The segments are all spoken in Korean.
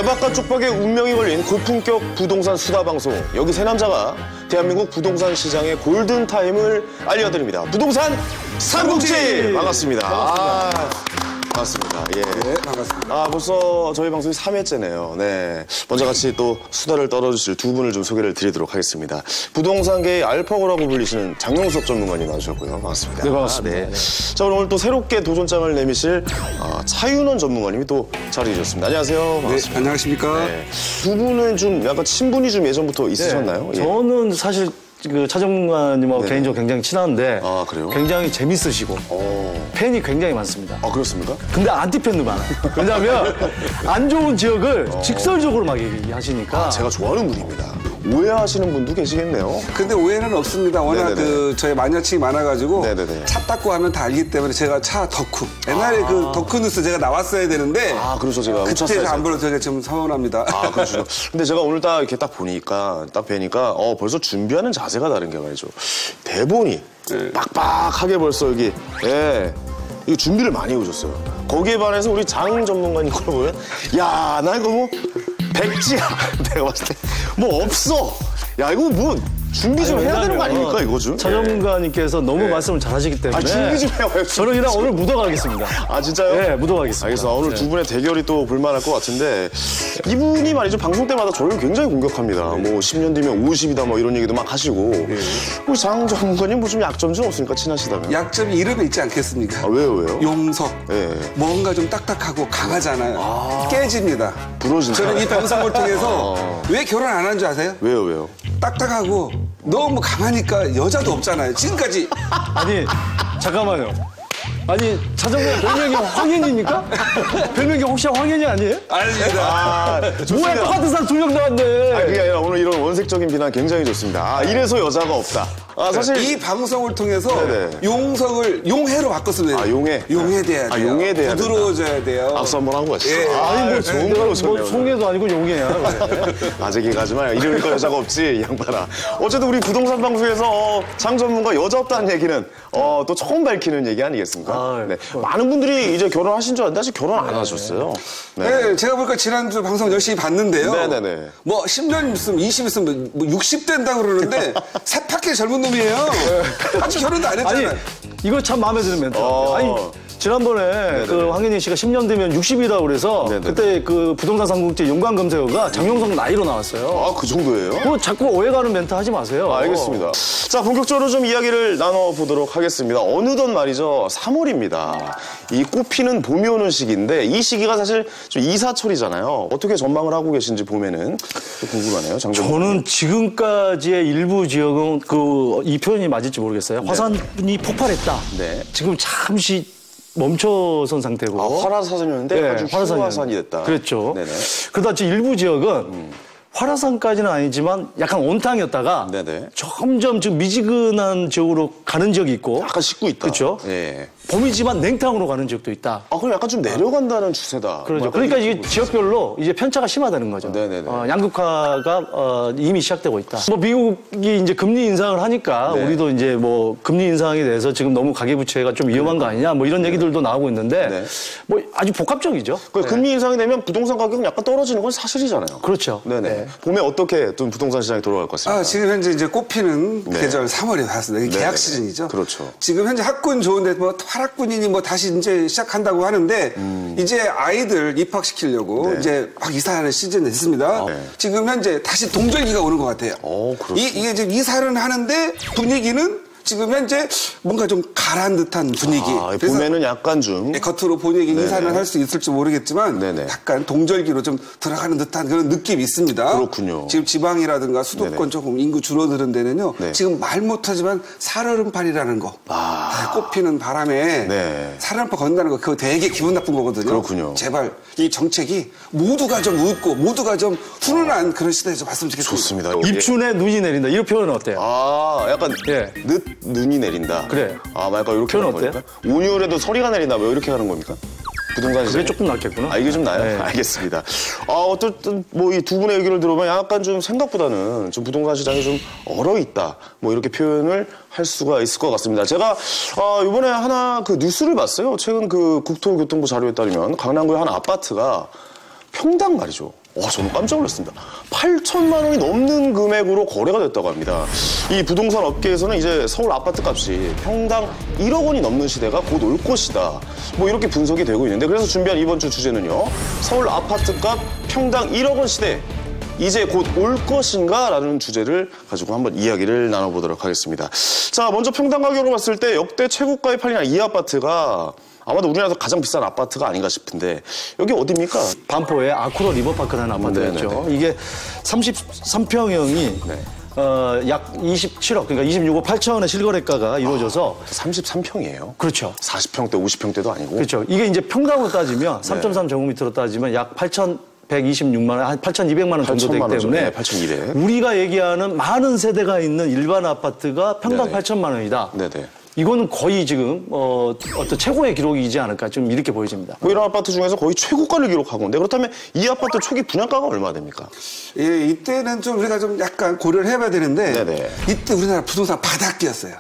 대박과 쪽박의 운명이 걸린 고품격 부동산 수다 방송. 여기 세 남자가 대한민국 부동산 시장의 골든타임을 알려드립니다. 부동산 삼국지! 반갑습니다. 반갑습니다. 예. 네, 반갑습니다. 벌써 저희 방송이 3회째네요. 네. 먼저 같이 또 수다를 떨어주실 두 분을 좀 소개를 드리도록 하겠습니다. 부동산계의 알파고라고 불리시는 장용석 전문가님 나오셨고요. 반갑습니다. 네, 반갑습니다. 네. 자, 오늘 또 새롭게 도전장을 내미실 차윤원 전문가님이 또 자리해 주셨습니다. 안녕하세요. 반갑습니다. 네, 안녕하십니까. 네. 두 분은 좀 약간 친분이 좀 예전부터 있으셨나요? 네, 예. 저는 사실 그 차 전문가님하고 네네. 개인적으로 굉장히 친한데 아, 그래요? 굉장히 재밌으시고 팬이 굉장히 많습니다. 아, 그렇습니까? 근데 안티팬도 많아요. 왜냐하면 안 좋은 지역을 직설적으로 막 얘기하시니까 제가 좋아하는 분입니다. 오해하시는 분도 계시겠네요. 근데 오해는 없습니다. 워낙 네네네. 그 저희 마녀층이 많아가지고 네네네. 차 닦고 하면 다 알기 때문에 제가 차 덕후. 옛날에 그 덕후 뉴스 제가 나왔어야 되는데 그렇죠. 제가 그때 우차사에서. 안 불러서 제가 좀 서운합니다. 그렇죠. 근데 제가 오늘 딱 이렇게 딱 보니까, 벌써 준비하는 자세가 다른 게 말이죠. 대본이 빡빡하게 벌써 여기, 이거 준비를 많이 해오셨어요. 거기에 반해서 우리 장 전문가님 걸 보면, 야, 나 이거 뭐, 백지야. 내가 봤을 때, 뭐 없어. 야, 이거 뭐, 준비 좀 해야 되는 거 아닙니까, 이거 좀? 차 전문가님께서 너무 말씀을 잘하시기 때문에 준비 좀 해요. 저는 그냥 오늘 묻어가겠습니다. 진짜요? 네, 묻어가겠습니다. 알겠습니다. 오늘 두 분의 대결이 또 볼만할 것 같은데 이분이 말이죠. 방송 때마다 저를 굉장히 공격합니다. 뭐 10년 뒤면 50이다 뭐 이런 얘기도 막 하시고 우리 장 전문가님 뭐 좀 약점 좀 없습니까? 친하시다면. 약점이 이름에 있지 않겠습니까? 왜요? 용석. 예. 뭔가 좀 딱딱하고 강하잖아요. 깨집니다. 부러진다. 저는 이 방송을 통해서 왜 결혼 안 한 줄 아세요? 왜요? 딱딱하고 너무 강하니까 여자도 없잖아요. 지금까지. 아니 잠깐만요. 아니 차 전문가 별명이 황현입니까? 별명이 혹시 황현이 아니에요? 아닙니다. 뭐야 카드상 2명 나왔네. 그게 아니라 오늘 이런 원색적인 비난 굉장히 좋습니다. 이래서 여자가 없다. 사실 이 방송을 통해서 네네. 용석을 용해로 바꿨습니다. 용해. 용해돼야 돼요. 용해돼야 된다. 부드러워져야 돼요. 악수 한번 하고 가시죠. 예. 아니 뭐 좋은 내가 걸 뭐 오셨네요. 송해도 아니고 용해야. 아재 개가지 마요. 이러니까 여자가 없지, 이 양반아. 어쨌든 우리 부동산 방송에서 장 전문가 여자 없다는 얘기는 또 처음 밝히는 얘기 아니겠습니까? 네. 많은 분들이 이제 결혼하신 줄 알았는데 아직 결혼 안 하셨어요. 네, 제가 보니까 지난주 방송 열심히 봤는데요. 네네네. 뭐 10년 있으면 20 있으면 뭐 60 된다고 그러는데 새파랗게 젊은 놈이에요. 아직 결혼도 안 아니 했잖아요. 이거 참 마음에 드는 멘트예요. 아니 지난번에 그 황현희 씨가 10년 되면 60이다 그래서 네네네. 그때 그 부동산 삼국지 용관 검색어가 장용석 나이로 나왔어요. 그 정도예요? 그거 자꾸 오해가는 멘트 하지 마세요. 알겠습니다. 자, 본격적으로 좀 이야기를 나눠보도록 하겠습니다. 어느덧 말이죠, 3월입니다. 이 꽃피는 봄이 오는 시기인데 이 시기가 사실 좀 이사철이잖아요. 어떻게 전망을 하고 계신지 봄에는 좀 궁금하네요. 저는 지금까지의 일부 지역은 이 표현이 맞을지 모르겠어요. 화산이 폭발했다. 네. 지금 잠시 멈춰선 상태고. 활화산이었는데 아주 화산이 됐다. 그랬죠. 네네. 그러다 지금 일부 지역은 활화산까지는 아니지만 약간 온탕이었다가 네네. 점점 지금 미지근한 지역으로 가는 지역이 있고. 약간 식고 있다. 그렇죠. 예. 봄이지만 냉탕으로 가는 지역도 있다. 그럼 약간 좀 내려간다는 추세다. 그렇죠. 뭐 그러니까 이게 지역별로 이제 편차가 심하다는 거죠. 네네네. 양극화가 이미 시작되고 있다. 뭐 미국이 이제 금리 인상을 하니까 네. 우리도 이제 뭐 금리 인상에 대해서 지금 너무 가계부채가 좀 위험한 거 아니냐 뭐 이런 얘기들도 나오고 있는데 네. 뭐 아주 복합적이죠. 금리 인상이 되면 부동산 가격은 약간 떨어지는 건 사실이잖아요. 그렇죠. 네네. 네. 봄에 어떻게 좀 부동산 시장이 돌아갈 것 같습니까? 지금 현재 이제 꽃피는 네. 계절 3월에 왔습니다. 이게 계약 네네. 시즌이죠. 그렇죠. 지금 현재 학군 좋은데 뭐 하락군이니 뭐 다시 이제 시작한다고 하는데 이제 아이들 입학시키려고 네. 이제 막 이사하는 시즌이 됐습니다. 네. 지금 현재 다시 동절기가 오는 것 같아요. 그렇습니다. 이게 지금 이사를 하는데 분위기는 지금 현재 뭔가 좀 가라앉은 듯한 분위기. 그래서 봄에는 약간 좀. 겉으로 보내기 네네. 인사는 할 수 있을지 모르겠지만 네네. 약간 동절기로 좀 들어가는 듯한 그런 느낌이 있습니다. 그렇군요. 지금 지방이라든가 수도권 네네. 조금 인구 줄어드는 데는요. 네. 지금 말 못하지만 살얼음팔이라는 거. 꽃피는 바람에 네. 살얼음팔 건다는 거 그거 되게 기분 나쁜 거거든요. 그렇군요. 제발 이 정책이 모두가 좀 웃고 모두가 좀 훈훈한 그런 시대에서 봤으면 좋겠습니다. 좋습니다. 입춘에 눈이 내린다. 이런 표현은 어때요? 약간 예. 눈이 내린다. 그래. 약간 이렇게 표현 하는 어때요? 겁니까? 온유월에도 서리가 내린다. 왜 이렇게 하는 겁니까? 부동산 시장. 그게 조금 낫겠구나. 이게 좀 나요? 네. 알겠습니다. 어쨌든 뭐 이 두 분의 얘기를 들어보면 약간 좀 생각보다는 좀 부동산 시장이 좀 얼어있다. 뭐 이렇게 표현을 할 수가 있을 것 같습니다. 제가 이번에 하나 그 뉴스를 봤어요. 최근 그 국토교통부 자료에 따르면 강남구의 한 아파트가 평당 말이죠. 저는 깜짝 놀랐습니다. 8천만 원이 넘는 금액으로 거래가 됐다고 합니다. 이 부동산 업계에서는 이제 서울 아파트 값이 평당 1억 원이 넘는 시대가 곧 올 것이다. 뭐 이렇게 분석이 되고 있는데 그래서 준비한 이번 주 주제는요. 서울 아파트 값 평당 1억 원 시대. 이제 곧 올 것인가? 라는 주제를 가지고 한번 이야기를 나눠보도록 하겠습니다. 자, 먼저 평당 가격으로 봤을 때 역대 최고가에 팔린 이 아파트가 아마도 우리나라에서 가장 비싼 아파트가 아닌가 싶은데 여기 어디입니까? 반포의 아쿠로 리버파크라는 아파트였죠. 이게 33평형이 약 27억, 그러니까 26억 8천원의 실거래가가 이루어져서 33평이에요. 그렇죠. 40평대, 50평대도 아니고. 그렇죠. 이게 이제 평당으로 따지면 3.3 제곱미터로 따지면 약 8,126만 원, 한 8,200만 원 정도 되기 8천만 원 때문에 정도, 8,200. 우리가 얘기하는 많은 세대가 있는 일반 아파트가 평당 네네. 8천만 원이다. 네네. 이거는 거의 지금 어떤 최고의 기록이지 않을까 좀 이렇게 보여집니다. 뭐 이런 아파트 중에서 거의 최고가를 기록하고 있는데 그렇다면 이 아파트 초기 분양가가 얼마 됩니까? 예, 이때는 좀 우리가 좀 약간 고려를 해봐야 되는데 네네. 이때 우리나라 부동산 바닥기였어요.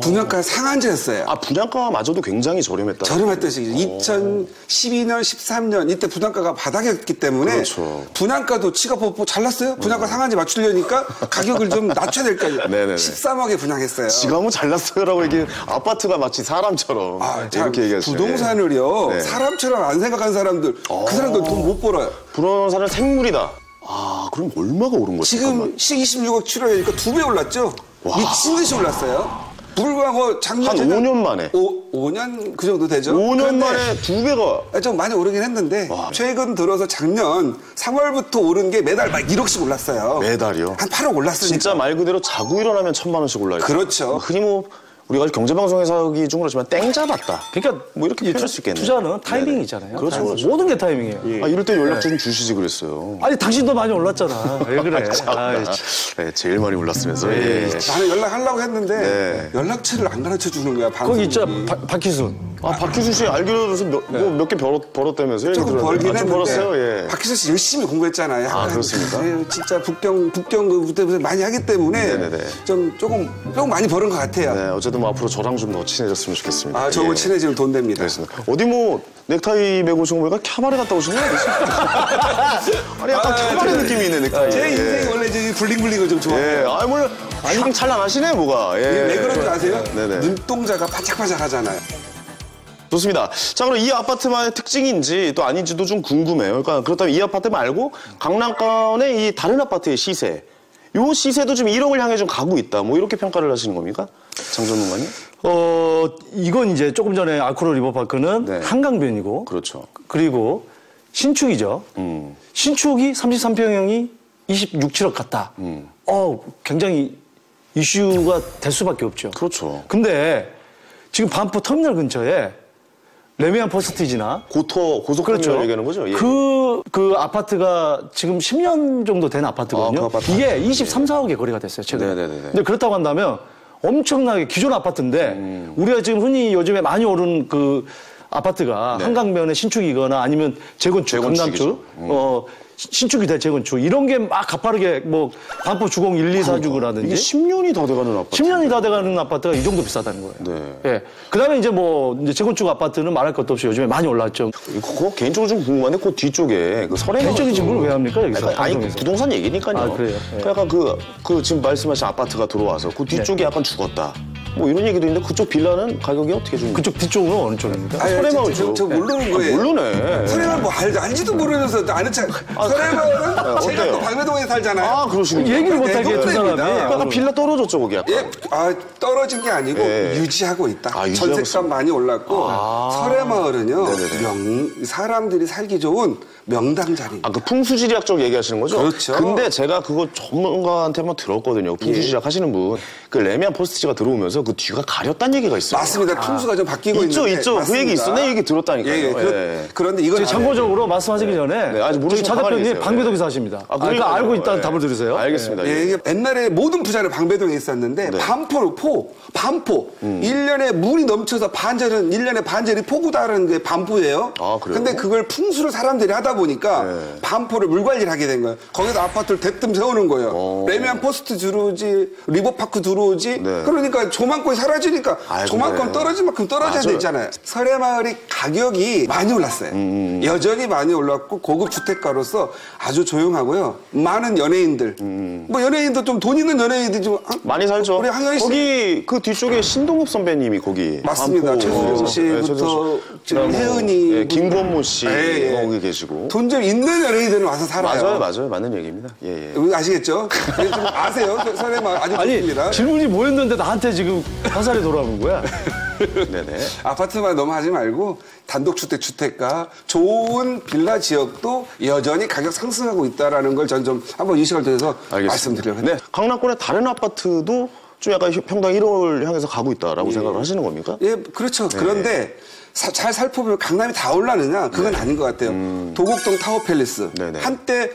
분양가 상한제였어요. 분양가마저도 굉장히 저렴했다. 저렴했던 시기죠. 2012년, 13년 이때 분양가가 바닥이었기 때문에 그렇죠. 분양가도 지가 뭐 잘났어요. 분양가 상한제 맞추려니까 가격을 좀 낮춰야 될 거 아니에요. 네네네. 13억에 분양했어요. 지가 뭐 잘났어요라고 얘기 아파트가 마치 사람처럼 이렇게 얘기하시죠. 부동산을요 네. 사람처럼 안 생각하는 사람들 그 사람들 돈 못 벌어요. 부동산은 생물이다. 그럼 얼마가 오른 거죠? 지금 26억 7억이니까 2배 올랐죠. 미친 듯이 올랐어요. 불과 뭐 작년 한 5년 만에. 5년 그 정도 되죠. 5년 그런데 만에 2배가. 좀 많이 오르긴 했는데 최근 들어서 작년 3월부터 오른 게 매달 막 1억씩 올랐어요. 매달이요? 한 8억 올랐으니까. 진짜 말 그대로 자고 일어나면 1,000만 원씩 올라요. 그렇죠. 흔히 뭐 우리가 경제방송에서 하기 좀 그렇지만 땡 잡았다. 그러니까 뭐 이렇게 표현할 수 있겠네요. 투자는 타이밍이잖아요. 그렇죠, 그렇죠. 모든 게 타이밍이에요. 이럴 때 연락 좀 주시지 그랬어요. 아니 당신도 많이 올랐잖아. 왜 그래? 아이, 네, 제일 많이 올랐으면서. 나는 연락하려고 했는데 네. 연락처를 안 가르쳐 주는 거야. 방송이. 거기 있잖아. 박희순. 박희순 씨 알기로서 몇 개 벌었다면서요? 조금 벌긴 좀 했는데 벌었어요. 예. 박희순 씨 열심히 공부했잖아요. 약간 그렇습니까? 진짜 북경 그때 많이 하기 때문에 네네네. 좀 조금 많이 벌은 것 같아요. 네, 어쨌든 뭐 앞으로 저랑 좀 더 친해졌으면 좋겠습니다. 저거 예. 친해지면 돈 됩니다. 알겠습니다. 어디 뭐 넥타이 메고 오신 거 보니까 캬바레 갔다 오신 거 아니지? 아니 약간 캬바레 느낌이 있네 넥타이. 제 인생이 원래 이제 블링블링을 좀 좋아해요. 예, 뭐 참 찬란하시네 뭐가. 예. 왜 그런 줄 아세요? 네네. 눈동자가 바짝바짝 하잖아요. 좋습니다. 자, 그럼 이 아파트만의 특징인지 또 아닌지도 좀 궁금해요. 그러니까 그렇다면 이 아파트 말고 강남권의 이 다른 아파트의 시세, 요 시세도 지금 1억을 향해 좀 가고 있다. 뭐 이렇게 평가를 하시는 겁니까? 장전문관님? 이건 이제 조금 전에 아쿠로 리버파크는 네. 한강변이고, 그렇죠. 그리고 신축이죠. 신축이 33평형이 26, 7억 같다. 굉장히 이슈가 될 수밖에 없죠. 그렇죠. 근데 지금 반포 터미널 근처에 레미안 퍼스티지나 고속터미널 그렇죠. 얘기하는 거죠? 예. 그 아파트가 지금 10년 정도 된 아파트거든요. 그 아파트. 이게 23, 4억에 거래가 됐어요, 최근에. 네네네네. 근데 그렇다고 한다면 엄청나게 기존 아파트인데 우리가 지금 흔히 요즘에 많이 오른 그 아파트가 네. 한강변의 신축이거나 아니면 재건축, 재건축이죠. 강남축, 신축이 될 재건축 이런 게 막 가파르게 뭐 반포 주공 1, 2, 4주구라든지 이게 10년이 다 돼가는 아파트. 10년이 다 돼가는 아파트가 이 정도 비싸다는 거예요. 네. 예. 그다음에 이제 이제 재건축 아파트는 말할 것도 없이 요즘에 많이 올랐죠. 그거 개인적으로 좀 궁금한데 그 뒤쪽에 그 설행 개인적인 질문을 왜 합니까 여기서? 아니 방송에서? 부동산 얘기니까요. 그래요? 예. 약간 그 지금 말씀하신 아파트가 들어와서 그 뒤쪽이 약간 죽었다. 뭐 이런 얘기도 있는데 그쪽 빌라는 가격이 어떻게 좀? 그쪽 뒤쪽은 어느 쪽입니까? 설해마을 쪽. 저 모르는 거예요. 모르네. 설해마을 뭐 알지도 모르면서 아는 척. 설해마을은 제가 어때요? 또 방배동에 살잖아요. 그러시군요. 얘기를 못하게 두 사람이. 동네입니다. 약간 빌라 떨어졌죠 거기 약간. 예, 떨어진 게 아니고 예. 유지하고 있다. 유지하고 전세값 많이 올랐고 설해마을은요 네네네. 사람들이 살기 좋은 명당 자리. 그 풍수지리학 쪽 얘기하시는 거죠? 그렇죠. 근데 제가 그거 전문가한테 한번 들었거든요. 풍수지리학 하시는 분. 그 레미안 포스티지가 들어오면서 그 뒤가 가렸다는 얘기가 있어요. 맞습니다. 풍수가 좀 바뀌고 있죠, 있는데. 있죠. 그 맞습니다. 얘기 있어. 내 얘기 들었다니까요. 예. 그런데 이건 참고적으로 말씀하시기 전에 네, 아직 모르시는 차 가만히 대표님 계세요. 방배동에 사십니다. 그러니까요. 알고 있다는 예. 답을 들으세요. 알겠습니다. 이게 옛날에 모든 부자는 방배동에 있었는데 반포 반포. 1년에 물이 넘쳐서 반절은 1년에 반절이 폭우다라는 게 반포예요. 아, 그래요? 근데 그걸 풍수를 사람들이 하다 보니까 네. 반포를 물 관리를 하게 된 거예요. 거기서 아파트를 대뜸 세우는 거예요. 레미안 포스트 들어오지, 리버파크 들어오지. 네. 그러니까 조망권이 사라지니까 아이고, 조망권 네. 떨어진 만큼 떨어져야 맞아요. 되잖아요. 설해마을이 가격이 많이 올랐어요. 여전히 많이 올랐고 고급 주택가로서 아주 조용하고요. 많은 연예인들, 뭐 연예인도 좀 돈 있는 연예인들이 좀 많이 살죠. 우리 황현희 씨 거기 그 뒤쪽에 신동엽 선배님이 거기 맞습니다. 반포, 최수정 씨부터 지금 혜은이, 예, 김건모 씨 예, 예. 거기 계시고. 돈 좀 있는 연예인들은 와서 살아요. 맞아요. 맞는 얘기입니다. 예, 예. 여기 아시겠죠? 좀 아세요? 설해마을 아주 아니 좋습니다. 질문이 뭐였는데 나한테 지금 화살이 돌아오는 거야? 네네. 아파트만 너무 하지 말고 단독주택, 주택가, 좋은 빌라 지역도 여전히 가격 상승하고 있다는 걸 전 좀 한번 이 시간을 통해서 말씀드리려고 네. 합니다. 강남권의 다른 아파트도 좀 약간 평당 1호를 향해서 가고 있다라고 생각을 하시는 겁니까? 예, 그렇죠. 그런데 잘 살펴보면 강남이 다 올라느냐? 그건 아닌 것 같아요. 도곡동 타워팰리스. 네네. 한때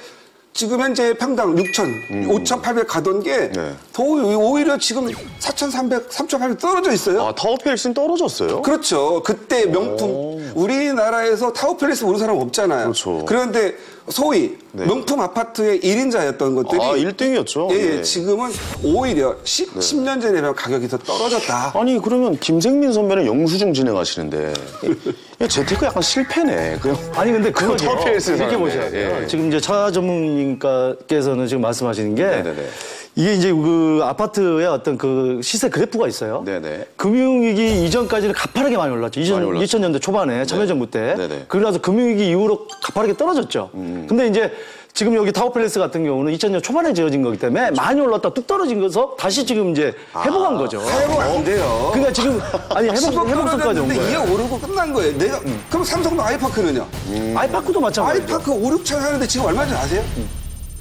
지금 현재 평당 6천, 5,800 가던 게 네. 더 오히려 지금 4,300, 3,800 떨어져 있어요. 아, 타워팰리스는 떨어졌어요? 그렇죠. 그때 명품 우리나라에서 타워팰리스 모르는 사람 없잖아요. 그렇죠. 그런데 소위 네. 명품 아파트의 1인자였던 것들이 아, 1등이었죠. 예, 네. 지금은 오히려 10년 전에 비하면 가격이 더 떨어졌다. 아니 그러면 김생민 선배는 영수증 진행하시는데 재테크 약간 실패네. 그냥 아니 근데 그거죠. 타워팰리스 이렇게 사는데. 보셔야 돼요. 예. 지금 이제 차 전문가께서는 지금 말씀하시는 게 네네네. 이게 이제 그 아파트의 어떤 그 시세 그래프가 있어요. 네네. 금융위기 이전까지는 가파르게 많이 올랐죠. 많이 올랐죠. 2000년대 초반에 참여정부 때. 네네. 그러나서 금융위기 이후로 가파르게 떨어졌죠. 근데 이제 지금 여기 타워팰리스 같은 경우는 2000년 초반에 지어진 거기 때문에 많이 올랐다 뚝 떨어진 거서 다시 지금 이제 회복한 거죠. 회복 안 돼요. 그러니까 지금 아니 회복성까지 온 떨어졌는데 거예요. 이게 오르고 끝난 거예요. 내가 그럼 삼성도 아이파크는요? 아이파크도 마찬가지죠. 아이파크 5, 6천 하는데 지금 얼마인지 아세요?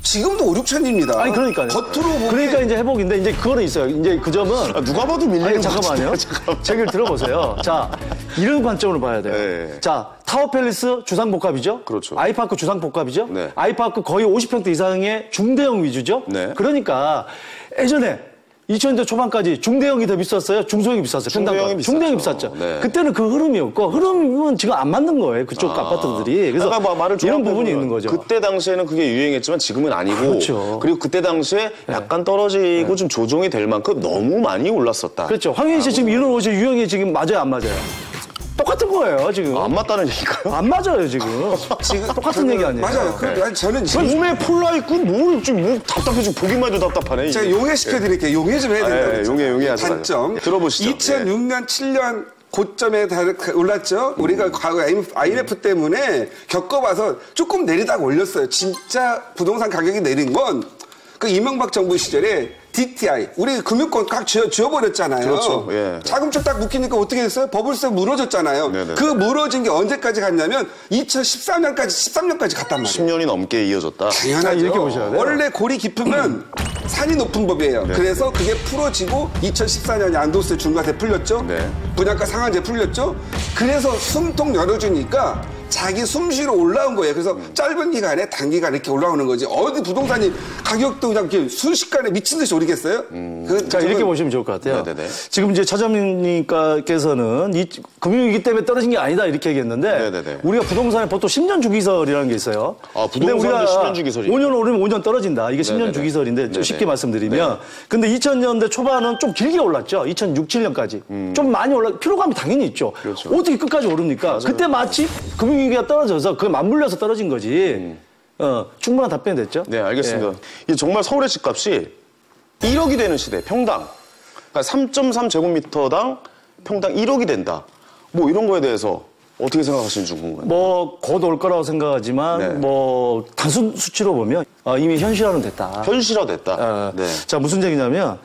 지금도 5, 6천입니다. 아니 그러니까요. 겉으로 보면 그러니까 이제 회복인데 이제 그거는 있어요. 이제 그 점은 아, 누가 봐도 밀리는 아니 것 잠깐만요. 같은데, 제 얘기를 들어보세요. 자 이런 관점으로 봐야 돼요. 네. 자 타워팰리스 주상복합이죠. 그렇죠. 아이파크 주상복합이죠. 네. 아이파크 거의 50평대 이상의 중대형 위주죠. 네. 그러니까 예전에 2000년대 초반까지 중대형이 더 비쌌어요? 중소형이 비쌌어요? 중대형이 중대형이 비쌌죠. 비쌌죠. 네. 그때는 그 흐름이었고 흐름은 지금 안 맞는 거예요. 그쪽 아파트들이. 그래서 아까 말을 이런 부분이 종합해보면 있는 거죠. 그때 당시에는 그게 유행했지만 지금은 아니고. 그렇죠. 그리고 그때 당시에 약간 떨어지고 좀 조정이 될 만큼 너무 많이 올랐었다. 그렇죠. 황현희 씨 지금 이런 옷이 유형이 지금 맞아요, 안 맞아요? 똑같은 거예요, 지금. 안 맞다는 얘기인가요? 안 맞아요, 지금. 똑같은 얘기 아니에요? 맞아요. 아니, 저는 지금 몸에 폴라 입고 뭐 답답해 지금 보기만 해도 답답하네. 제가 용해시켜 드릴게요. 용해 좀 해야 된다고. 예, 용해 하지 마세요. 단점. 예, 들어보시죠. 2006년, 7년 고점에 올랐죠. 우리가 과거 IMF 때문에 겪어봐서 조금 내리다가 올렸어요. 진짜 부동산 가격이 내린 건 그 이명박 정부 시절에 DTI, 우리 금융권 꽉 쥐어버렸잖아요. 그렇죠. 예. 자금줄 딱 묶이니까 어떻게 됐어요? 버블스 무너졌잖아요. 네네. 그 무너진 게 언제까지 갔냐면 13년까지 갔단 말이에요. 10년이 넘게 이어졌다. 당연하죠. 이렇게 보셔야 돼요. 원래 골이 깊으면 산이 높은 법이에요. 그래서 그게 풀어지고 2014년에 안도세 중과세 풀렸죠. 네. 분양가 상한제 풀렸죠. 그래서 숨통 열어주니까 자기 숨쉬러 올라온 거예요. 그래서 짧은 기간에 단기간에 이렇게 올라오는 거지. 어디 부동산이 가격도 그냥 이렇게 순식간에 미친 듯이 오르겠어요? 자, 이렇게 보시면 좋을 것 같아요. 네네네. 지금 이제 차장님께서는 이 금융위기 때문에 떨어진 게 아니다 이렇게 얘기했는데 네네네. 우리가 부동산에 보통 10년 주기설이라는 게 있어요. 아, 부동산도 10년 주기설이요? 5년 오르면 5년 떨어진다. 이게 10년 네네네. 주기설인데 좀 네네. 쉽게 말씀드리면 근데 2000년대 초반은 좀 길게 올랐죠. 2006, 7년까지. 좀 많이 피로감이 당연히 있죠. 그렇죠. 어떻게 끝까지 오릅니까? 그때 마치 금융위기가 떨어져서 그게 맞물려서 떨어진 거지. 충분한 답변이 됐죠? 네, 알겠습니다. 이게 정말 서울의 집값이 1억이 되는 시대, 평당. 그러니까 3.3제곱미터당 평당 1억이 된다. 뭐 이런 거에 대해서 어떻게 생각하시는지 궁금해요. 뭐 곧 올 거라고 생각하지만 네. 뭐 단순 수치로 보면 이미 현실화는 됐다. 현실화됐다. 네. 자 무슨 얘기냐면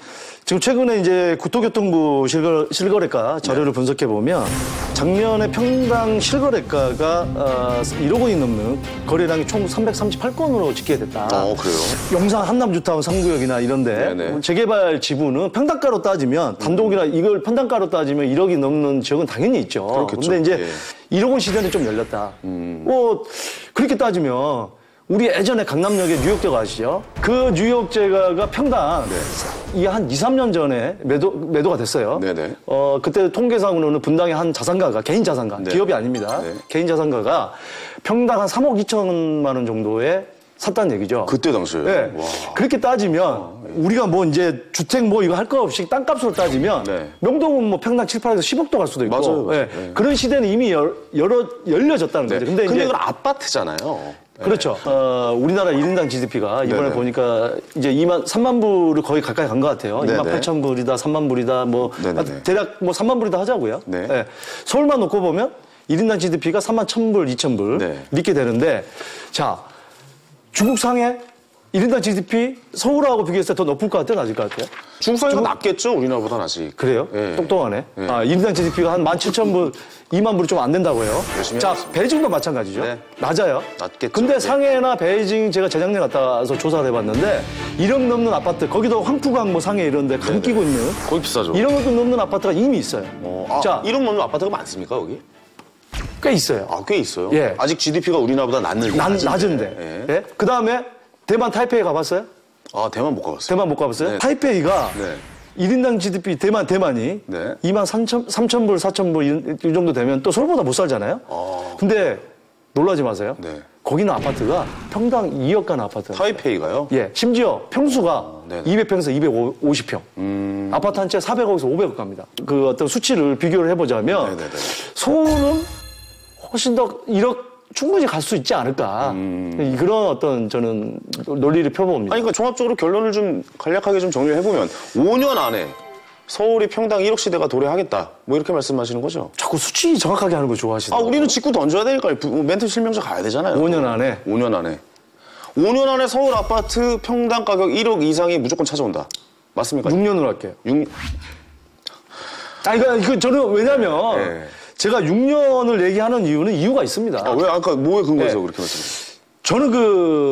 지금 최근에 이제 국토교통부 실거래가 자료를 분석해 보면 작년에 평당 실거래가가 1억 원이 넘는 거래량이 총 338건으로 집계됐다. 그래요? 용산 한남주타운 3구역이나 이런데 네네. 재개발 지분은 평당가로 따지면 단독이나 이걸 평당가로 따지면 1억이 넘는 지역은 당연히 있죠. 그렇겠죠. 근데 이제 예. 1억 원 시대는 좀 열렸다. 뭐 그렇게 따지면 우리 예전에 강남역에 뉴욕제가 아시죠? 그 뉴욕제가가 평당 이게 한 2, 3년 전에 매도가 됐어요. 네네. 그때 통계상으로는 분당의 한 자산가가 개인 자산가, 네. 기업이 아닙니다. 네. 개인 자산가가 평당 한 3억 2천만 원 정도에 샀다는 얘기죠. 그때 당시에. 네. 와. 그렇게 따지면 우리가 뭐 이제 주택 뭐 이거 할 거 없이 땅값으로 따지면 네. 명동은 뭐 평당 7, 8에서 10억도 갈 수도 있고. 맞아요. 네. 네. 그런 시대는 이미 열려졌다는 네. 거죠. 근데 이제 이건 아파트잖아요. 네. 그렇죠. 우리나라 1인당 GDP가 이번에 네네. 보니까 이제 3만 불을 거의 가까이 간 것 같아요. 네네. 2만 8천 불이다, 3만 불이다, 뭐 네네네. 하여튼 대략 뭐 3만 불이다 하자고요. 네. 네. 서울만 놓고 보면 1인당 GDP가 3만 1,000불, 2,000불 네. 이렇게 되는데 자, 중국 상해 1인당 GDP 서울하고 비교했을 때 더 높을 것 같아요? 낮을 것 같아요? 중국 사회가 낫겠죠? 우리나라보다는 아직. 그래요? 예. 똑똑하네. 예. 1인당 GDP가 한 17,000불, 2만 불이 좀 안 된다고요. 열심히 자, 하겠습니다. 베이징도 마찬가지죠. 네. 낮아요. 낮겠죠. 근데 예. 상해나 베이징 제가 재작년에 갔다 와서 조사를 해봤는데 1억 넘는 아파트, 거기도 황푸강 뭐 상해 이런 데 감 끼고 있는 거기 비싸죠. 1억 넘는 아파트가 이미 있어요. 자, 이런 먹는 아파트가 많습니까, 여기? 꽤 있어요. 아, 꽤 있어요. 예. 아직 GDP가 우리나라보다 낮은데. 낮은데. 예. 예? 그 다음에 대만 타이페이 가봤어요? 아, 대만 못 가봤어요. 대만 못 가봤어요? 네. 타이페이가 네. 1인당 GDP 대만이 네. 2만 3천 불, 4천 불 이 정도 되면 또 서울보다 못 살잖아요. 근데 놀라지 마세요. 네. 거기는 아파트가 평당 2억 가는 아파트예요. 타이페이가요? 예, 심지어 평수가 네네. 200평에서 250평. 아파트 한 채 400억에서 500억 갑니다. 그 어떤 수치를 비교를 해보자면 네네네. 서울은 훨씬 더 1억 충분히 갈 수 있지 않을까. 그런 어떤 저는 논리를 펴봅니다. 아니, 그러니까 종합적으로 결론을 좀 간략하게 좀 정리를 해보면 5년 안에 서울이 평당 1억 시대가 도래하겠다. 뭐 이렇게 말씀하시는 거죠? 자꾸 수치 정확하게 하는 거 아, 좋아하시더라고요. 우리는 짚고 던져야 되니까 멘트 실명자 가야 되잖아요. 5년 안에. 5년 안에. 5년 안에 서울 아파트 평당 가격 1억 이상이 무조건 찾아온다. 맞습니까? 6년으로 할게요. 6... 이거 저는 왜냐면 네. 제가 6년을 얘기하는 이유는 이유가 있습니다. 아, 왜 아까 뭐에 근거해서 네. 그렇게 말씀하셨어요? 저는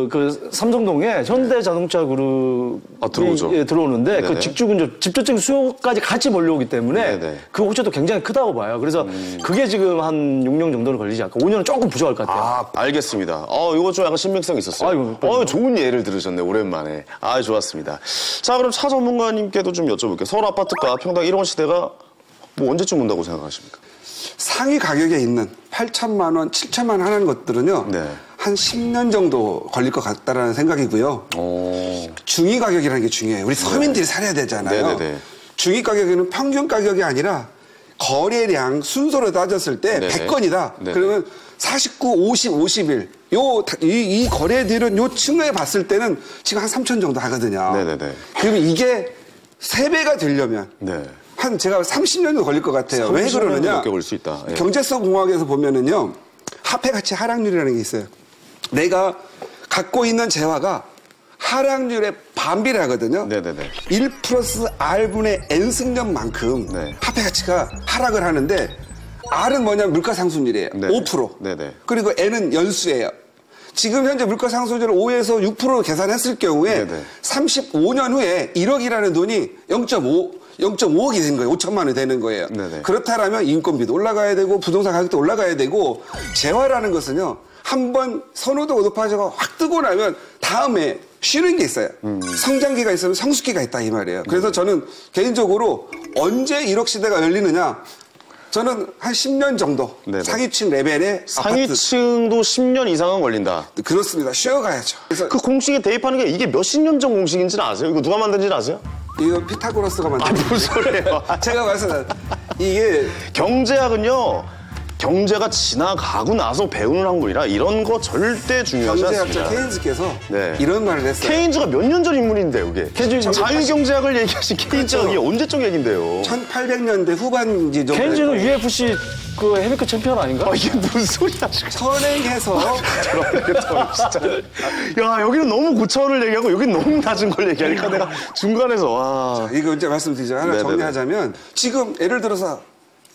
그 삼성동에 현대자동차 그룹이 들어오죠. 예, 들어오는데 네네. 그 집주적인 수요까지 같이 몰려오기 때문에 네네. 그 호재도 굉장히 크다고 봐요. 그래서 그게 지금 한 6년 정도는 걸리지 않고 5년은 조금 부족할 것 같아요. 아, 알겠습니다. 이거 좀 약간 신빙성 있었어요. 아이고, 좋은 예를 들으셨네, 오랜만에. 아, 좋았습니다. 자, 그럼 차 전문가님께도 좀 여쭤볼게요. 서울 아파트가 평당 1억 원 시대가 뭐 언제쯤 온다고 생각하십니까? 상위 가격에 있는 8천만 원, 7천만 원 하는 것들은요. 네. 한 10년 정도 걸릴 것 같다라는 생각이고요. 중위 가격이라는 게 중요해요. 우리 서민들이 살아야 되잖아요. 네네네. 중위 가격에는 평균 가격이 아니라 거래량 순서로 따졌을 때 네네. 100건이다. 네네. 그러면 49, 50, 51. 이 거래들은 요 층에 봤을 때는 지금 한 3천 정도 하거든요. 네네네. 그러면 이게 3배가 되려면 네. 한 제가 30년 정도 걸릴 것 같아요. 왜 30년 그러느냐? 넘게 걸릴 수 있다. 예. 경제성 공학에서 보면은요. 화폐 가치 하락률이라는 게 있어요. 내가 갖고 있는 재화가 하락률의 반비를 하거든요. 네네네. 1 플러스 R분의 N승년만큼 네. 화폐 가치가 하락을 하는데 R은 뭐냐면 물가상승률이에요. 네. 5%. 네네. 그리고 N은 연수예요. 지금 현재 물가상승률을 5에서 6% 계산했을 경우에 네네. 35년 후에 1억이라는 돈이 0.5억이 되는 거예요. 5천만 원이 되는 거예요. 네네. 그렇다면 인건비도 올라가야 되고 부동산 가격도 올라가야 되고 재화라는 것은요. 한번 선호도가 높아져서 확 뜨고 나면 다음에 쉬는 게 있어요. 성장기가 있으면 성숙기가 있다 이 말이에요. 그래서 저는 개인적으로 언제 1억 시대가 열리느냐 저는 한 10년 정도 네네. 상위층 레벨의 아파트. 상위층도 10년 이상은 걸린다. 그렇습니다. 쉬어가야죠. 그래서 그 공식에 대입하는 게 이게 몇십 년 전 공식인지는 아세요? 이거 누가 만든지는 아세요? 이거 피타고라스가 만든 무슨 소리예요? 제가 말씀 이게 경제학은요. 경제가 지나가고 나서 배우는 학문이라 이런 거 절대 중요하지 경제학자 않습니다. 케인즈께서 네. 이런 말을 했어요. 케인즈가 몇 년 전 인물인데 이게. 케인즈 자유경제학을 얘기하신 케인즈가 그렇죠. 이게 언제적 얘긴데요. 1800년대 후반지 정도. 케인즈는 UFC 그 헤비급 챔피언 아닌가? 이게 무슨 소리야 지금. 선행해서 진짜. 야 여기는 너무 고차원을 얘기하고 여기는 너무 낮은 걸 얘기하니까 내가 중간에서 와. 이거 이제 말씀드리죠. 하나 네네네. 정리하자면 지금 예를 들어서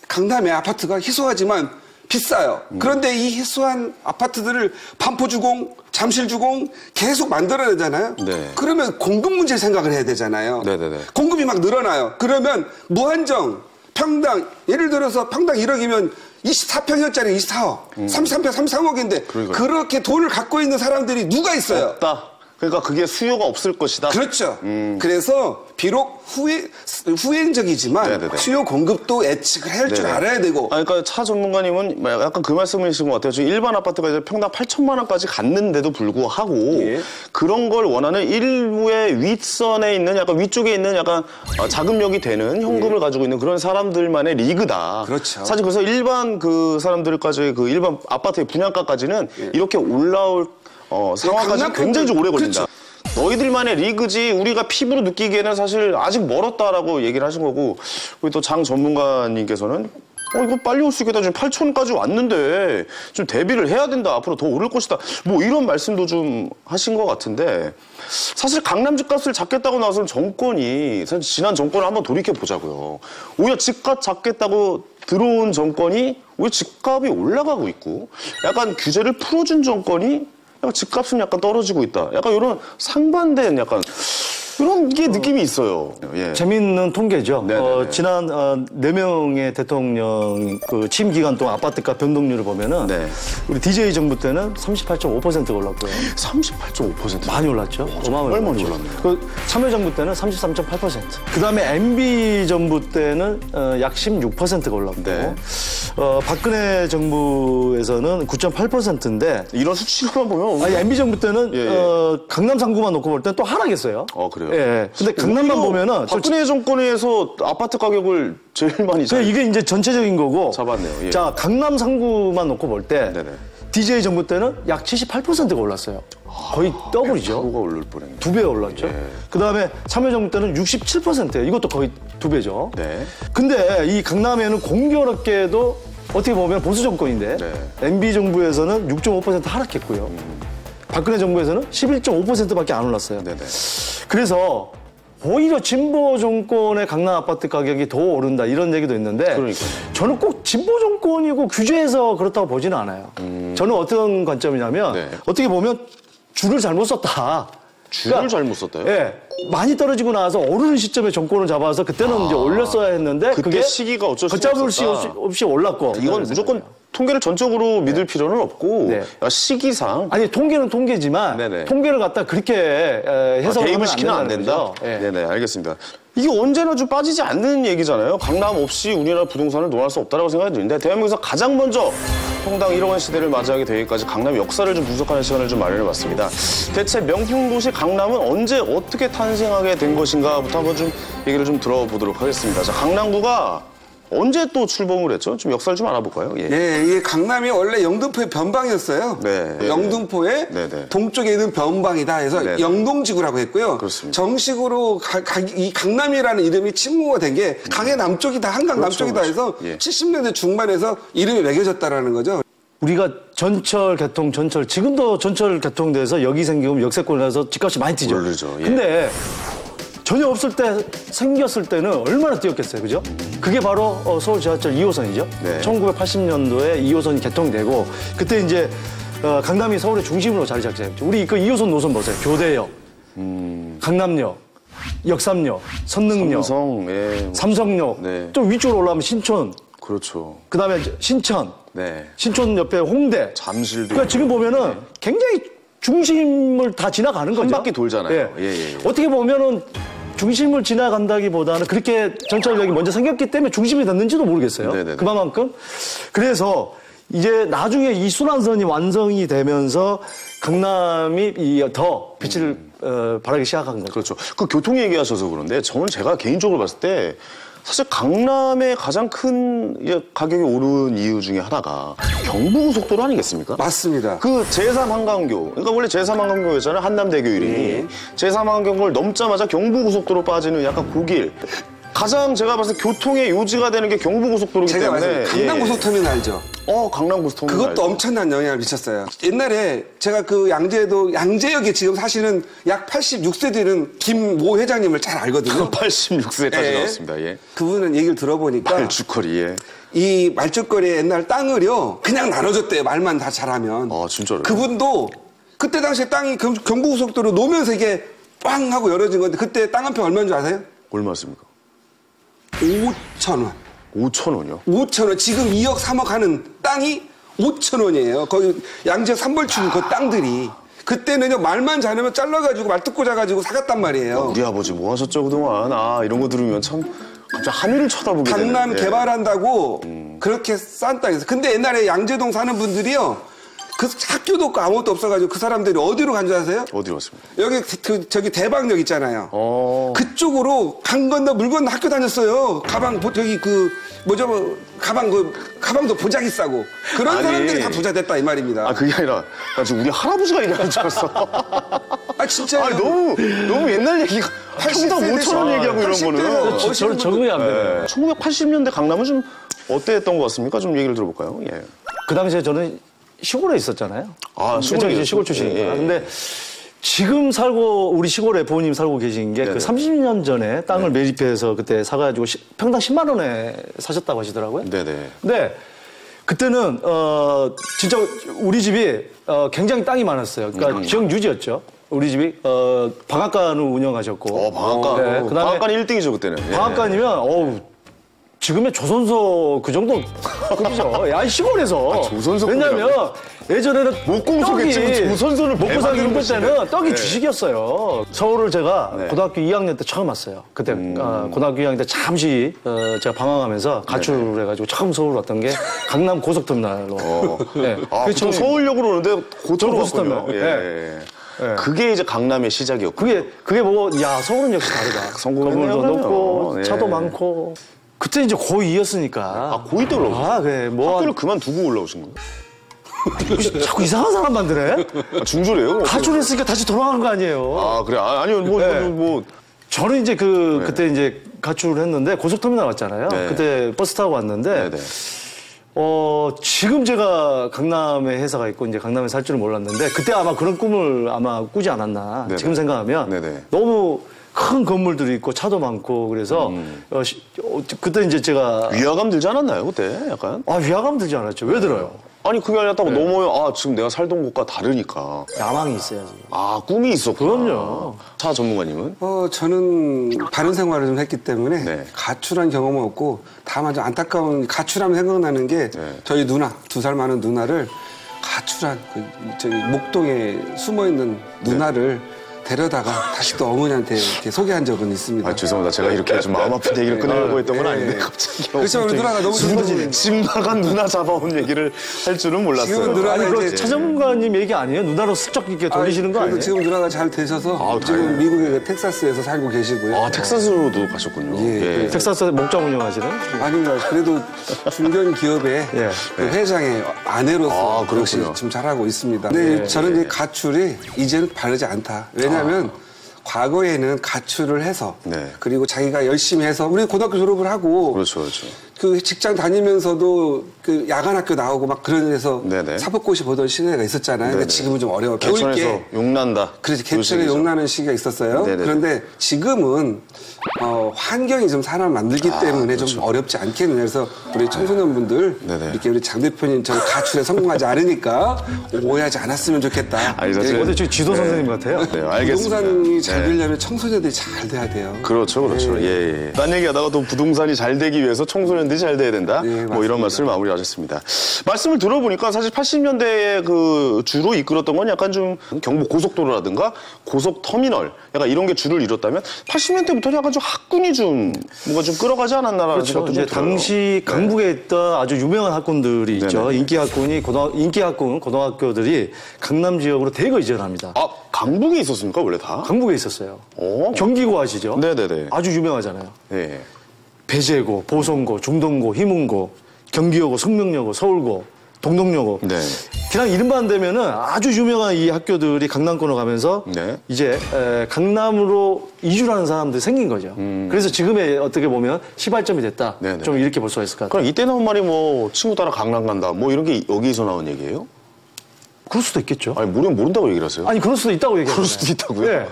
강남의 아파트가 희소하지만 비싸요. 그런데 이 희소한 아파트들을 반포주공, 잠실주공 계속 만들어내잖아요. 네. 그러면 공급 문제 생각을 해야 되잖아요. 네네네. 공급이 막 늘어나요. 그러면 무한정 평당 예를 들어서 평당 1억이면 24평짜리 24억, 33평 33억인데 그러니까요. 그렇게 돈을 갖고 있는 사람들이 누가 있어요? 없다. 그러니까 그게 수요가 없을 것이다. 그렇죠. 그래서 비록 후행적이지만 네네네. 수요 공급도 예측을 할 줄 네네. 알아야 되고. 그러니까 차 전문가님은 약간 그 말씀이신 것 같아요. 지금 일반 아파트가 이제 평당 8천만 원까지 갔는데도 불구하고 예. 그런 걸 원하는 일부의 윗선에 있는 약간 위쪽에 있는 약간 자금력이 되는 현금을 가지고 있는 그런 사람들만의 리그다. 그렇죠. 사실 그래서 일반 그 사람들까지 그 일반 아파트의 분양가까지는 이렇게 올라올 상황까지 강남 굉장히 좀 오래 걸린다. 그렇죠. 너희들만의 리그지 우리가 피부로 느끼기에는 사실 아직 멀었다라고 얘기를 하신 거고 우리 또 장 전문가님께서는 이거 빨리 올 수 있겠다. 지금 8천까지 왔는데 좀 대비를 해야 된다. 앞으로 더 오를 것이다. 뭐 이런 말씀도 좀 하신 것 같은데 사실 강남 집값을 잡겠다고 나선 정권이 사실 지난 정권을 한번 돌이켜 보자고요. 오히려 집값 잡겠다고 들어온 정권이 오히려 집값이 올라가고 있고 약간 규제를 풀어준 정권이 약간 집값은 약간 떨어지고 있다. 약간 이런 상반된 약간 이런 게 느낌이 있어요. 예. 재미있는 통계죠. 네네네. 지난 4명의 대통령 그 취임 기간 동안 아파트값 변동률을 보면은 네. 우리 DJ 정부 때는 38.5%가 올랐고요. 38.5%. 많이 올랐죠. 어마어마하게 많이 올랐죠. 올랐네요. 그 참여정부 때는 33.8%. 그 다음에 MB 정부 때는 약 16%가 올랐고, 네. 박근혜 정부에서는 9.8%인데, 이런 수치로만 보면 아니, MB 정부 때는 예, 예. 강남 3구만 놓고 볼 때는 또 하락했어요. 그래요? 예. 근데 강남만 보면은 박근혜 정권에서 아파트 가격을 제일 많이 이게 이제 전체적인 거고. 잡았네요. 예. 자, 강남 3구만 놓고 볼 때, 네네. DJ 정부 때는 약 78%가 올랐어요. 거의 더블이죠. 뭐가 오를 뻔했네. 2배 올랐죠. 그 다음에 참여정부 때는 67%예요. 이것도 거의 2배죠. 네. 근데 이 강남에는 공교롭게도 어떻게 보면 보수 정권인데 네. MB 정부에서는 6.5% 하락했고요. 박근혜 정부에서는 11.5%밖에 안 올랐어요. 네네. 그래서 오히려 진보 정권의 강남 아파트 가격이 더 오른다 이런 얘기도 있는데 그러니까요. 저는 꼭 진보 정권이고 규제해서 그렇다고 보지는 않아요. 저는 어떤 관점이냐면 네. 어떻게 보면 줄을 잘못 썼다. 줄을 잘못 썼다요? 예. 많이 떨어지고 나서 오르는 시점에 정권을 잡아서 그때는 이제 올렸어야 했는데 그때 그게 시기가 어쩔 수 걷잡을 수 없었다. 없이 올랐고. 이건 무조건 통계를 전적으로 믿을 필요는 없고 네. 시기상 아니 통계는 통계지만 네네. 통계를 갖다 그렇게 해석을 개입을 하면 시키면 안 된다? 거죠. 예. 네네, 알겠습니다. 이게 언제나 좀 빠지지 않는 얘기잖아요. 강남 없이 우리나라 부동산을 논할 수 없다고 생각이 드는데 대한민국에서 가장 먼저 평당 1억 원 시대를 맞이하게 되기까지 강남의 역사를 좀 분석하는 시간을 좀 마련해봤습니다. 대체 명품 도시 강남은 언제 어떻게 탄생하게 된 것인가부터 한번 좀 얘기를 좀 들어보도록 하겠습니다. 자, 강남구가 언제 또 출범을 했죠? 좀 역사를 좀 알아볼까요? 예. 예, 이게 강남이 원래 영등포의 변방이었어요. 네. 영등포의 네네. 동쪽에 있는 변방이다 해서 네네. 영동지구라고 했고요. 그렇습니다. 정식으로 이 강남이라는 이름이 침무가 된 게 강의 남쪽이다, 한강 그렇죠, 남쪽이다 해서 그렇죠. 예. 70년대 중반에서 이름이 매겨졌다라는 거죠. 우리가 전철 개통, 지금도 전철 개통돼서 여기 생기면 역세권에서 집값이 많이 뛰죠. 오르죠, 예. 근데 전혀 없을 때 생겼을 때는 얼마나 뛰었겠어요, 그죠? 그게 바로 서울 지하철 2호선이죠. 네. 1980년도에 2호선이 개통되고 그때 이제 강남이 서울의 중심으로 자리 잡게 됐죠. 우리 그 2호선 노선 보세요. 교대역, 강남역, 역삼역, 선릉역, 삼성역, 네. 또 위쪽으로 올라가면 신촌, 그렇죠. 그다음에 신천, 네. 신촌 옆에 홍대. 잠실도. 그러니까 지금 보면은 굉장히 중심을 다 지나가는 거죠. 바퀴 돌잖아요. 예. 어떻게 보면은 중심을 지나간다기보다는 그렇게 전철역이 먼저 생겼기 때문에 중심이 됐는지도 모르겠어요. 네네네. 그만큼. 그래서 이제 나중에 이 순환선이 완성이 되면서 강남이 더 빛을 발하기 시작한 거죠. 그렇죠. 그 교통 얘기하셔서 그런데 제가 개인적으로 봤을 때 사실 강남의 가장 큰 가격이 오른 이유 중에 하나가 경부고속도로 아니겠습니까? 맞습니다. 그 제3한강교, 그러니까 원래 제3한강교였잖아요. 한남대교 이름이. 제3한강교를 넘자마자 경부고속도로 빠지는 약간 고길. 가장 제가 봤을 때 교통의 요지가 되는 게 경부고속도로이기 제가 때문에. 말씀 강남고속터미널 알죠? 강남고속터미널. 그것도 알죠. 엄청난 영향을 미쳤어요. 옛날에 제가 그 양재역에 지금 사시는 약 86세들은 김모 회장님을 잘 알거든요. 86세까지 예. 나왔습니다. 예. 그분은 얘기를 들어보니까 말죽거리. 예. 이 말죽거리의 옛날 땅을요 그냥 나눠줬대요. 말만 다 잘하면. 진짜로요? 그분도 그때 당시에 땅이 경부고속도로 놓으면서 이게 빵 하고 열어진 건데 그때 땅 한 평 얼마인 줄 아세요? 얼마였습니까? 5,000원. 5천 원이요? 5천 원. 지금 2억 3억 하는 땅이 5천 원이에요. 거기 양재 삼벌주는 그 땅들이. 그때는요 말만 잘하면 잘라가지고 말 듣고 자가지고 사갔단 말이에요. 우리 아버지 뭐 하셨죠 그동안? 아 이런 거 들으면 참 갑자기 하늘을 쳐다보게 되네. 강남 예. 개발한다고 그렇게 싼 땅에서. 근데 옛날에 양재동 사는 분들이요. 그 학교도 없고 아무것도 없어가지고 그 사람들이 어디로 간 줄 아세요? 어디로 왔습니까? 여기 저기 대방역 있잖아요. 그쪽으로 강 건너 물 건너 학교 다녔어요. 가방 저기 가방도 보자기 싸고 그런 아니. 사람들이 다 부자 됐다 이 말입니다. 아 그게 아니라 나 지금 우리 할아버지가 얘기하는 줄 알았어. 아 진짜요? 아니 너무 옛날 얘기가 평당 5천 원 얘기하고 이런 80 거는. 대에서 저는 적응이 안 되네요. 1980년대 강남은 좀 어땠던 것 같습니까? 좀 얘기를 들어볼까요? 예. 그 당시에 저는 시골에 있었잖아요. 아, 시골에 이제 시골 출신이니까. 예, 예. 근데 지금 우리 시골에 부모님 살고 계신 게 그 네네. 30년 전에 땅을 매입해서 그때 사가지고 평당 10만 원에 사셨다고 하시더라고요. 네네. 근데 그때는 진짜 우리 집이 굉장히 땅이 많았어요. 그러니까 지역 유지였죠. 우리 집이 방앗간을 운영하셨고. 방앗간. 네, 그다음에 방앗간이 1등이죠 그때는. 예. 방앗간이면 지금의 조선소 그 정도 급이죠. 야, 시골에서. 조선소 왜냐면 예전에는 목공소겠지. 조선소를 먹고 살기 힘들 때는 떡이 네. 주식이었어요. 서울을 제가 네. 고등학교 2학년 때 처음 왔어요. 그때 고등학교 2학년 때 잠시 제가 방황하면서 가출을 해가지고 처음 서울 왔던 게 강남 고속터미널로. 네. 아, 그게 보통 서울역으로 오는데 고속터로 고속터미널. 왔군요. 네. 예. 그게 이제 강남의 시작이었고. 그게 뭐, 야, 서울은 역시 다르다. 성공했네요, 건물도 그러면. 높고, 네. 차도 많고. 그때 이제 고2였으니까. 아, 고2 때 올라오셨어요? 아, 그래. 뭐. 학교를 그만두고 올라오신 거예요? 자꾸 이상한 사람 만드네? 아, 중졸이에요? 가출했으니까 다시 돌아간 거 아니에요. 아, 그래. 아니요, 뭐. 저는 이제 그때 이제 가출을 했는데 고속터미널 왔잖아요. 네. 그때 버스 타고 왔는데, 네네. 지금 제가 강남에 회사가 있고 이제 강남에 살 줄은 몰랐는데, 그때 아마 그런 꿈을 아마 꾸지 않았나. 네네. 지금 생각하면. 네네. 너무 큰 건물들이 있고 차도 많고 그래서, 그때 이제 제가. 위화감 들지 않았나요, 그때? 약간? 위화감 들지 않았죠. 왜 들어요? 아니, 그게 아니었다고 넘어요. 아, 지금 내가 살던 곳과 다르니까. 야망이 있어야지. 아, 꿈이 있었구나. 그럼요. 차 전문가님은? 저는 다른 생활을 좀 했기 때문에 네. 가출한 경험은 없고 다만 좀 안타까운 가출하면 생각나는 게 저희 누나 2살 많은 누나를 가출한 저기 목동에 숨어 있는 누나를 데려다가 다시 또 어머니한테 이렇게 소개한 적은 있습니다. 아, 죄송합니다. 제가 이렇게 좀 마음 아픈 얘기를 꺼내려고 했던 건 아닌데, 갑자기. 그렇죠. 우리 누나가 너무 좋아지네. 집 나간 누나 잡아온 얘기를 할 줄은 몰랐어요. 지금 누나가 아니, 그 이제- 차 전문가님 얘기 아니에요? 누나로 슬쩍 이렇게 돌리시는 거 그래도 아니에요? 지금 누나가 잘 되셔서 아, 지금 다행이네. 미국의 그 텍사스에서 살고 계시고요. 아, 텍사스로도 가셨군요. 예. 텍사스 목장 운영하시는? 아닙니다. 그래도 중견 기업의 예. 그 회장의 아내로서 아, 역시 그렇군요. 좀 잘하고 있습니다. 근데 저는 이제 가출이 이제는 바르지 않다. 왜냐하면 과거에는 가출을 해서 네. 그리고 자기가 열심히 해서 우리 고등학교 졸업을 하고 그렇죠, 그렇죠. 그 직장 다니면서도 그 야간 학교 나오고 막 그런 데서 네네. 사법고시 보던 시대가 있었잖아요. 근데 네네. 지금은 좀 어려워. 배울 개천에서 게 욕난다. 그래서 개천에 욕나는 시기가 있었어요. 네네네. 그런데 지금은 환경이 좀 사람 만들기 때문에 그렇죠. 좀 어렵지 않겠느냐. 그래서 우리 청소년분들 네네. 이렇게 우리 장 대표님처럼 가출에 성공하지 않으니까 오해하지 않았으면 좋겠다. 알겠습니다. 이제 어제 지금 지도 선생님 같아요. 네, 알겠습니다. 부동산이 잘 네. 되려면 청소년들이 잘 돼야 돼요. 그렇죠, 그렇죠. 예, 예. 딴 얘기하다가 또 부동산이 잘 되기 위해서 청소년들이 잘 돼야 된다. 네, 뭐 이런 맞습니다. 말씀을 마무리하셨습니다. 말씀을 들어보니까 사실 80년대에 그 주로 이끌었던 건 약간 좀 경부 고속도로라든가 고속터미널 약간 이런 게 주를 이뤘다면 80년대부터는 약간 좀 학군이 좀 뭔가 좀 끌어가지 않았나라는 그렇죠. 생각도 좀 이제 들어요. 당시 강북에 있던 아주 유명한 학군들이 있죠. 네네. 인기 학군 고등학교들이 강남 지역으로 대거 이전합니다. 아, 강북에 있었습니까 원래 다? 강북에 있었어요. 오. 경기고 아시죠? 네네네. 아주 유명하잖아요. 예. 배재고, 보성고, 중동고, 희문고, 경기여고, 숙명여고, 서울고, 동덕여고. 네. 그냥 이름만 되면은 아주 유명한 이 학교들이 강남권으로 가면서 네. 이제 강남으로 이주를 하는 사람들이 생긴 거죠. 그래서 지금의 어떻게 보면 시발점이 됐다. 네네. 좀 이렇게 볼 수가 있을 것 같아요. 그럼 이때 나온 말이 뭐 친구 따라 강남 간다 뭐 이런 게 여기서 나온 얘기예요? 그럴 수도 있겠죠. 아니 모른다고 얘기를 하세요? 아니, 그럴 수도 있다고 얘기해요. 그럴 수도 있다고요? 네.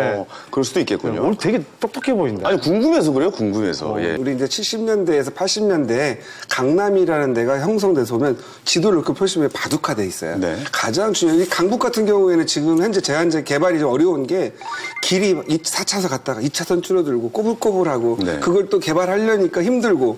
네. 그럴 수도 있겠군요. 오늘 되게 똑똑해 보인다. 아니 궁금해서 그래요, 궁금해서. 예. 우리 이제 70년대에서 80년대에 강남이라는 데가 형성돼서 오면 지도를 이렇게 펼치면 바둑화돼 있어요. 네. 가장 중요한 이 강북 같은 경우에는 지금 현재 제한제 개발이 좀 어려운 게 길이 4차선 갔다가 2차선 줄어들고 꼬불꼬불하고 네. 그걸 또 개발하려니까 힘들고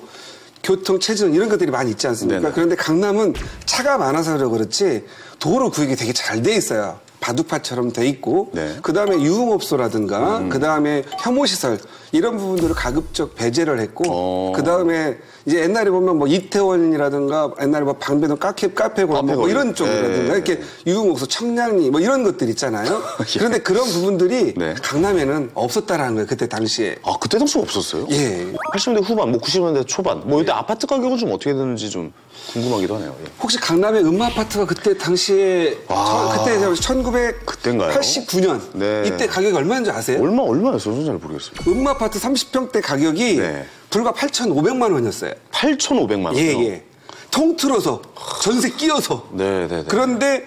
교통, 체증 이런 것들이 많이 있지 않습니까? 네네. 그런데 강남은 차가 많아서 그렇지 도로 구획이 되게 잘 돼 있어요. 바둑판처럼 돼 있고 네. 그다음에 유흥업소라든가 그다음에 혐오시설 이런 부분들을 가급적 배제를 했고 그다음에 이제 옛날에 보면 뭐 이태원이라든가 옛날에 뭐 방배동 카페 골목 뭐 이런 쪽이라든가 네. 이렇게 유흥업소 청량리 뭐 이런 것들 있잖아요. 그런데 그런 부분들이 네. 강남에는 없었다라는 거예요. 그때 당시에. 아, 그때 당시 없었어요? 예. 80년대 후반, 뭐 90년대 초반. 뭐 이때 아파트 가격은 좀 어떻게 되는지 좀 궁금하기도 하네요. 예. 혹시 강남의 음마아파트가 그때 당시에 그때 1989년 네. 이때 가격이 얼마인지 아세요? 얼마였어요? 저는 잘 모르겠어요. 음마아파트 30평대 가격이 네. 불과 8,500만 원이었어요. 8,500만 원. 예. 통틀어서 전세 끼워서. 네네네. 그런데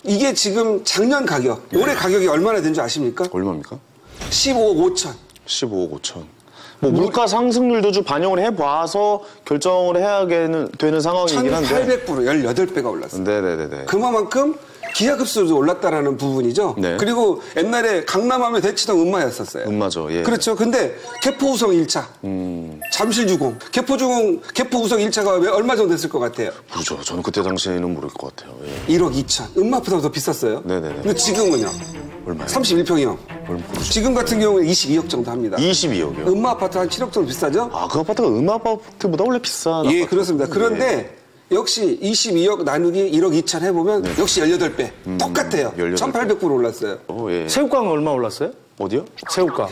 이게 지금 작년 가격, 올해 가격이 얼마나 된지 아십니까? 얼마입니까? 15억 5천. 15억 5천. 뭐 물가 상승률도 좀 반영을 해봐서 결정을 해야 되는 상황이긴 한데. 1,800%, 18배가 올랐어요. 네네네. 그만큼 기하급수로 올랐다라는 부분이죠. 네. 그리고 옛날에 강남하면 대치동 음마였었어요. 음마죠. 예. 그렇죠. 근데 개포우성 1차, 잠실주공, 개포우성 1차가 얼마 정도 됐을 것 같아요? 모르죠. 저는 그때 당시에는 모를 것 같아요. 예. 1억 2천. 음마보다 더 비쌌어요. 네네네. 근데 지금은요? 얼마요? 31평이요. 모르죠. 지금 같은 경우는 22억 정도 합니다. 22억이요. 음마 아파트 한 7억 정도 비싸죠? 아, 그 아파트가 아파트보다 원래 비싼 예, 아파트. 그렇습니다. 그런데 역시 22억 나누기 1억 2천 해보면 역시 18배. 똑같아요. 18배. 1,800% 올랐어요. 예. 새우깡은 얼마 올랐어요? 어디요? 새우깡.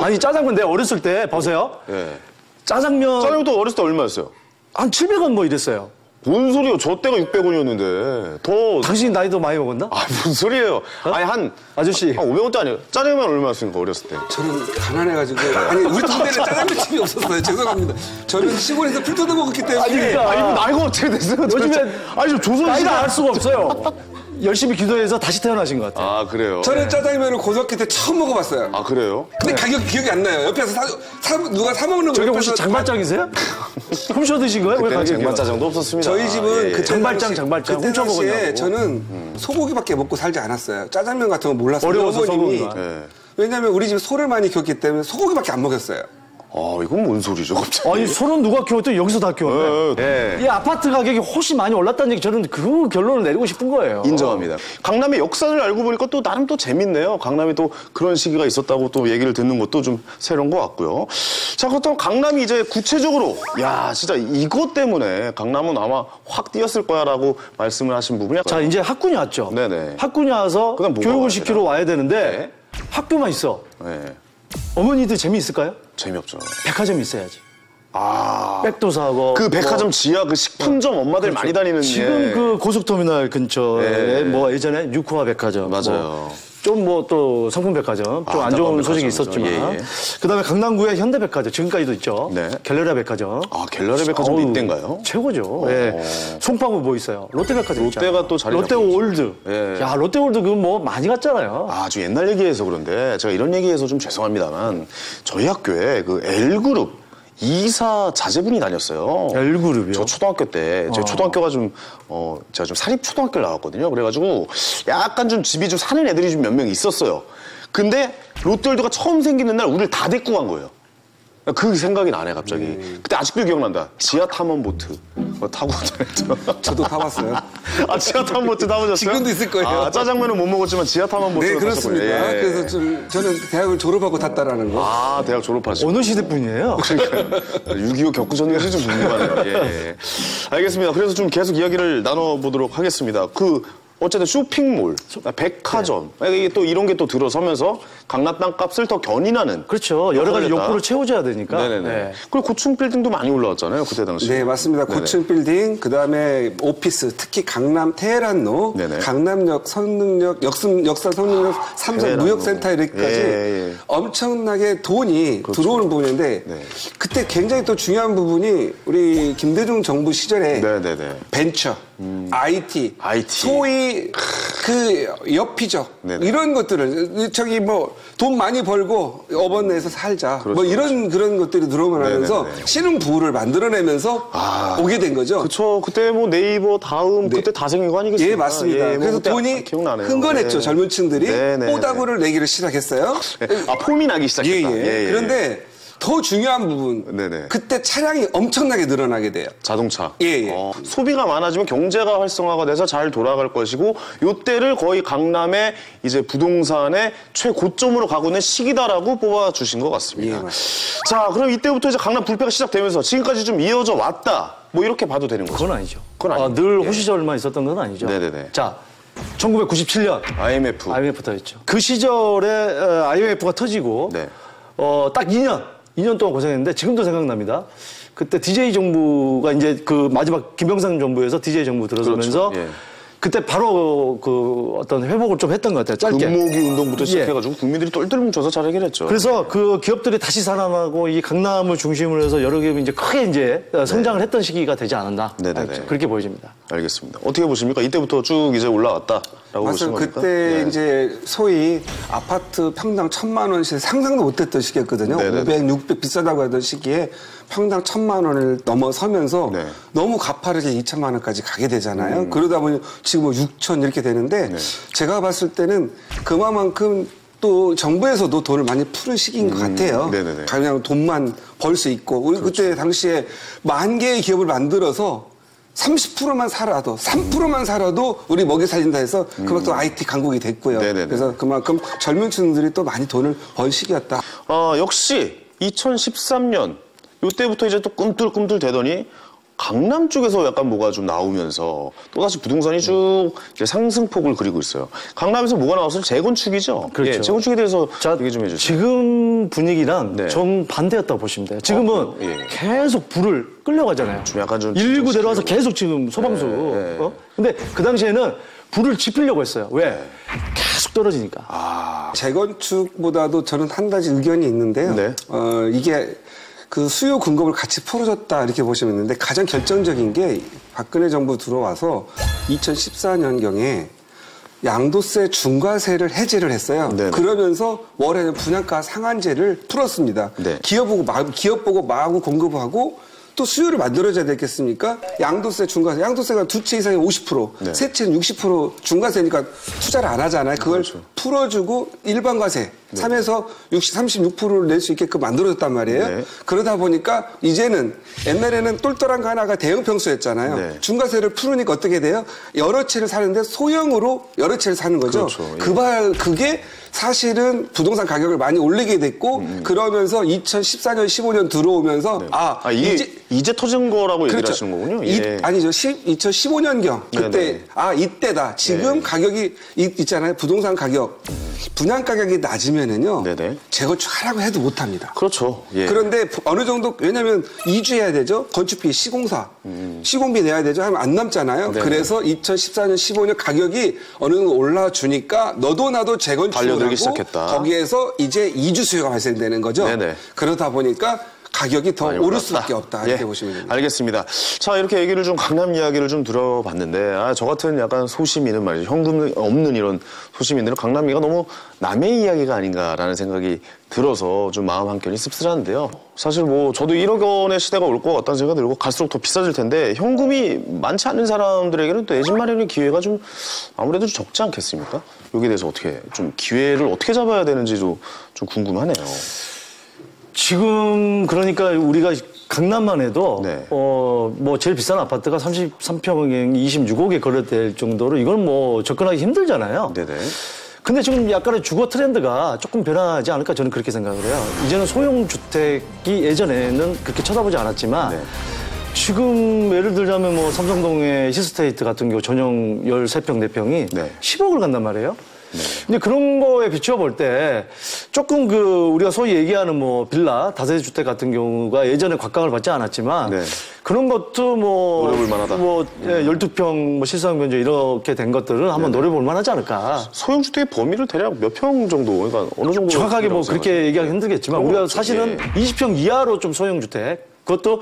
아니 짜장면 내가 어렸을 때 보세요. 예. 짜장면 짜장면도 어렸을 때 얼마였어요? 한 700원 뭐 이랬어요. 뭔 소리요? 저 때가 600원이었는데 더. 당신 나이도 많이 먹었나? 아, 무슨 소리예요? 아니 아저씨. 한 500원도 아니에요. 짜장면 얼마였습니까 어렸을 때? 저는 가난해가지고 아니 우리 동네는 짜장면 집이 없었어요. 죄송합니다. 저는 시골에서 풀 뜯어 먹었기 때문에 그러니까. 아니 뭐 나이가 어떻게 됐어요? 요즘에 아니 좀 조선 나이를 시대. 알 수가 없어요. 열심히 기도해서 다시 태어나신 것 같아요. 아 그래요? 저는 짜장면을 고등학교 때 처음 먹어봤어요. 아 그래요? 근데 가격이 기억이 안 나요. 옆에서 누가 사 먹는 거 저게 옆에서 혹시 장발장이세요? 훔쳐 드신 거예요? 왜 그때는 가격이 장발짜장도 없었습니다. 저희 집은 예. 그때 장발장, 당시- 장발장 그때 훔쳐 당시에 먹었냐고. 저는 소고기밖에 먹고 살지 않았어요. 짜장면 같은 거 몰랐어요. 어려워서 어머님이. 소고기가. 예. 왜냐하면 우리 집에 소를 많이 키웠기 때문에 소고기밖에 안 먹였어요. 아 이건 뭔 소리죠 갑자기? 아니 소는 누가 키웠더니 여기서 다 키웠네. 예. 이 아파트 가격이 훨씬 많이 올랐다는 얘기 저는 그 결론을 내리고 싶은 거예요. 인정합니다. 강남의 역사를 알고 보니까 또 나름 또 재밌네요. 강남에 또 그런 시기가 있었다고 또 얘기를 듣는 것도 좀 새로운 것 같고요. 자, 그렇다면 강남이 이제 구체적으로 야 진짜 이것 때문에 강남은 아마 확 뛰었을 거야라고 말씀을 하신 부분이 자 이제 학군이 왔죠. 네네. 학군이 와서 그다음 뭐가 교육을 와야 시키러 되나? 와야 되는데 학교만 있어. 네. 어머니들 재미있을까요? 재미없죠. 백화점이 있어야지. 아. 백도 사고. 그 백화점 지하 그 식품점 엄마들 많이 다니는 지금 예. 그 고속터미널 근처에 예. 뭐 예전에 유코아 백화점. 맞아요. 좀 뭐 또 성품백화점 좀 안 좋은 안타까운 소식이 백화점이죠. 있었지만 예, 예. 그다음에 강남구에 현대백화점 지금까지도 있죠. 네. 갤러리아 백화점. 아 갤러리 백화점도 어우, 이때인가요? 최고죠. 예. 송파구 뭐 있어요? 롯데백화점 롯데가 있잖아요. 또 자리 잡고 롯데월드. 예. 야 롯데월드 그 뭐 많이 갔잖아요. 아주 옛날 얘기해서 그런데 제가 이런 얘기해서 좀 죄송합니다만 저희 학교에 그 L그룹 이사 자제분이 다녔어요. L그룹이요? 저 초등학교 때, 제 초등학교가 좀, 제가 좀 사립 초등학교를 나왔거든요. 그래가지고 약간 좀 집이 좀 사는 애들이 좀 몇 명 있었어요. 근데 롯데월드가 처음 생기는 날 우리를 다 데리고 간 거예요. 그 생각이 나네, 갑자기. 그때 아직도 기억난다. 지하 탐험 보트. 타고 다녔죠. 저도 타봤어요. 아, 지하 탐험 보트 타보셨어요? 지금도 있을 거예요. 아, 짜장면은 못 먹었지만 지하 탐험 보트. 네, 그렇습니다. 예. 그래서 저는 대학을 졸업하고 탔다라는 거. 아, 대학 졸업하시고. 어느 시대 분이에요? 6.25 겪으셨는지 좀 궁금하네요. 예. 알겠습니다. 그래서 좀 계속 이야기를 나눠보도록 하겠습니다. 어쨌든 쇼핑몰, 백화점, 이게 또 이런 게 또 들어서면서 강남 땅값을 더 견인하는. 그렇죠. 여러 가지 역할을 했다. 욕구를 채워줘야 되니까. 네네네. 네. 그리고 고층 빌딩도 많이 올라왔잖아요. 그때 당시. 네, 맞습니다. 네네. 고층 빌딩, 그 다음에 오피스, 특히 강남 테헤란로, 네네. 강남역, 성능역, 역삼 성능역, 삼성 테헤란로. 무역센터 이렇게까지 예. 엄청나게 돈이 들어오는 부분인데 네. 그때 굉장히 또 중요한 부분이 우리 김대중 정부 시절에 네네네. 벤처, IT, 소위 그 옆이죠. 네네. 이런 것들을 저기 뭐 돈 많이 벌고 업원 내에서 살자. 그렇죠, 뭐 이런 그런 것들이 들어오면서 네네네. 신흥 부를 만들어내면서 오게 된 거죠. 그쵸. 그때 뭐 네이버, 다음, 그때 다 생긴 거 아니겠습니까? 예, 맞습니다. 뭐 그래서 그때 돈이 기억나네요. 흥건했죠. 네. 젊은 층들이 네네. 뽀다구를 내기를 시작했어요. 아, 폼이 나기 시작했다. 예. 그런데 더 중요한 부분. 네네. 그때 차량이 엄청나게 늘어나게 돼요. 자동차. 예. 소비가 많아지면 경제가 활성화가 돼서 잘 돌아갈 것이고 요때를 거의 강남의 이제 부동산의 최고점으로 가고 있는 시기다라고 뽑아주신 것 같습니다. 예, 맞습니다. 자, 그럼 이때부터 이제 강남 불패가 시작되면서 지금까지 좀 이어져 왔다. 뭐 이렇게 봐도 되는 거죠? 그건 아니죠. 그건 아니에요. 늘 호시절만 있었던 건 아니죠. 네네네. 자, 1997년 IMF. IMF 터졌죠. 그 시절에 IMF가 터지고 네. 딱 2년 동안 고생했는데 지금도 생각납니다. 그때 DJ 정부가 이제 그 마지막 김영삼 정부에서 DJ 정부 들어서면서 그렇죠. 예. 그때 바로 그 어떤 회복을 좀 했던 것 같아요. 짧게. 금모기 운동부터 시작해가지고 국민들이 똘똘 뭉쳐서 잘 해결했죠. 그래서 그 기업들이 다시 살아나고 이 강남을 중심으로 해서 여러 기업이 이제 크게 이제 성장을 했던 시기가 되지 않았나. 네네네. 그렇게 보여집니다. 알겠습니다. 어떻게 보십니까? 이때부터 쭉 이제 올라왔다라고 보시는 맞아요. 겁니까? 그때 네. 이제 소위 아파트 평당 1,000만 원씩 상상도 못했던 시기였거든요. 네네네. 500, 600 비싸다고 하던 시기에 평당 1,000만 원을 넘어서면서 네. 너무 가파르게 2,000만 원까지 가게 되잖아요. 그러다 보니 지금 뭐 6천 이렇게 되는데 네. 제가 봤을 때는 그만큼 또 정부에서도 돈을 많이 푸는 시기인 것 같아요. 네네네. 그냥 돈만 벌 수 있고 우리 그때 당시에 10,000개의 기업을 만들어서 30%만 살아도 3%만 살아도 우리 먹이 살린다 해서 그만큼 IT 강국이 됐고요. 네네네. 그래서 그만큼 젊은 층들이 또 많이 돈을 번 시기였다. 역시 2013년 이때부터 이제 또 꿈틀꿈틀 되더니 강남 쪽에서 약간 뭐가 좀 나오면서 또다시 부동산이 쭉 이제 상승폭을 그리고 있어요. 강남에서 뭐가 나왔어요? 재건축이죠. 그렇죠. 예, 재건축에 대해서 자, 얘기 좀 해주세요. 지금 분위기랑 네. 정반대였다고 보시면 돼요. 지금은 예. 계속 불을 끌려가잖아요. 좀 약간 좀 119 내려와서 계속 지금 소방수. 네. 근데 그 당시에는 불을 지피려고 했어요. 왜? 계속 떨어지니까. 재건축보다도 저는 한 가지 의견이 있는데요. 네. 이게 그 수요 공급을 같이 풀어줬다 이렇게 보시면 있는데 가장 결정적인 게 박근혜 정부 들어와서 2014년경에 양도세 중과세를 해제를 했어요. 네네. 그러면서 월에 분양가 상한제를 풀었습니다. 네. 기업 보고 마구 공급하고 또 수요를 만들어줘야 되겠습니까? 양도세, 중과세. 양도세가 두 채 이상이 50%, 네. 세 채는 60% 중과세니까 투자를 안 하잖아요. 그걸 그렇죠. 풀어주고 일반 과세 3에서 36%를 낼 수 있게끔 만들어줬단 말이에요. 네. 그러다 보니까 이제는 옛날에는 똘똘한 거 하나가 대형 평수였잖아요. 네. 중과세를 풀으니까 어떻게 돼요? 여러 채를 사는데 소형으로 여러 채를 사는 거죠. 그렇죠. 예. 그게 사실은 부동산 가격을 많이 올리게 됐고 그러면서 2014년, 15년 들어오면서 이게 이제 터진 거라고 얘기를 그렇죠. 하시는 거군요. 예. 아니죠. 2015년경 그때 네네. 이때다. 지금 네. 가격이 있잖아요. 부동산 가격 분양 가격이 낮으면은요. 네네. 재건축하라고 해도 못합니다. 그렇죠. 예. 그런데 어느 정도 왜냐하면 이주해야 되죠. 건축비, 시공사, 시공비 내야 되죠. 하면 안 남잖아요. 네네. 그래서 2014년, 15년 가격이 어느 정도 올라주니까 너도 나도 재건축을 하고 달려들기 시작했다. 거기에서 이제 이주 수요가 발생되는 거죠. 네네. 그러다 보니까 가격이 더 많이 오를 올랐다. 수밖에 없다. 이렇게 예, 보시면 됩니다. 알겠습니다. 자, 이렇게 얘기를 좀 강남 이야기를 좀 들어봤는데 저 같은 약간 소시민은 말이죠. 현금 없는 이런 소시민들은 강남이가 너무 남의 이야기가 아닌가라는 생각이 들어서 좀 마음 한켠이 씁쓸한데요. 사실 뭐 저도 1억 원의 시대가 올 것 같다는 생각이 들고 갈수록 더 비싸질 텐데 현금이 많지 않은 사람들에게는 또 내 집 마련의 기회가 좀 아무래도 좀 적지 않겠습니까? 여기에 대해서 어떻게 좀 기회를 어떻게 잡아야 되는지도 좀 궁금하네요. 지금 그러니까 우리가 강남만 해도 네. 뭐 제일 비싼 아파트가 33평 26억에 거래될 정도로 이건 뭐 접근하기 힘들잖아요. 네네. 근데 지금 약간의 주거 트렌드가 조금 변하지 않을까 저는 그렇게 생각을 해요. 이제는 소형 주택이 예전에는 그렇게 쳐다보지 않았지만 네. 지금 예를 들자면 뭐 삼성동의 히스테이트 같은 경우 전용 13평, 4평이 네. 10억을 간단 말이에요. 근데 그런 거에 비추어 볼 때 조금 우리가 소위 얘기하는 뭐 빌라, 다세대 주택 같은 경우가 예전에 곽강을 받지 않았지만 네. 그런 것도 뭐 노려볼 만하다. 12평 뭐 실사용 면적 이렇게 된 것들은 한번 노려볼 만하지 않을까. 소형주택의 범위를 대략 몇 평 정도, 그러니까 어느 정도? 정확하게 뭐 그렇게 얘기하기 힘들겠지만 우리가 사실은 20평 이하로 좀 소형 주택 그것도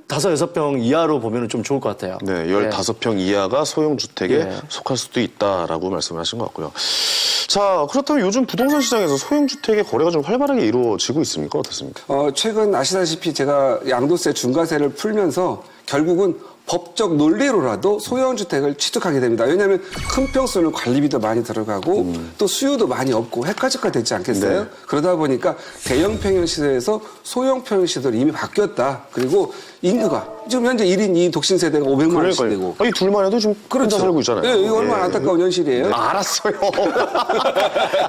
15-16평 이하로 보면 좀 좋을 것 같아요. 네, 15평 이하가 소형주택에 예. 속할 수도 있다라고 말씀을 하신 것 같고요. 자, 그렇다면 요즘 부동산 시장에서 소형주택의 거래가 좀 활발하게 이루어지고 있습니까? 어떻습니까? 최근 아시다시피 제가 양도세 중과세를 풀면서 결국은 법적 논리로라도 소형 주택을 취득하게 됩니다. 왜냐하면 큰 평수는 관리비도 많이 들어가고 또 수요도 많이 없고 헷갈적가 되지 않겠어요? 네. 그러다 보니까 대형 평형 시대에서 소형 평형 시대로 이미 바뀌었다. 그리고 인구가 지금 현재 1인 2인 독신 세대가 500만 원씩 되고. 이 둘만 해도 좀 혼자 살고 있잖아요. 네, 이거 얼마나 안타까운 현실이에요. 알았어요.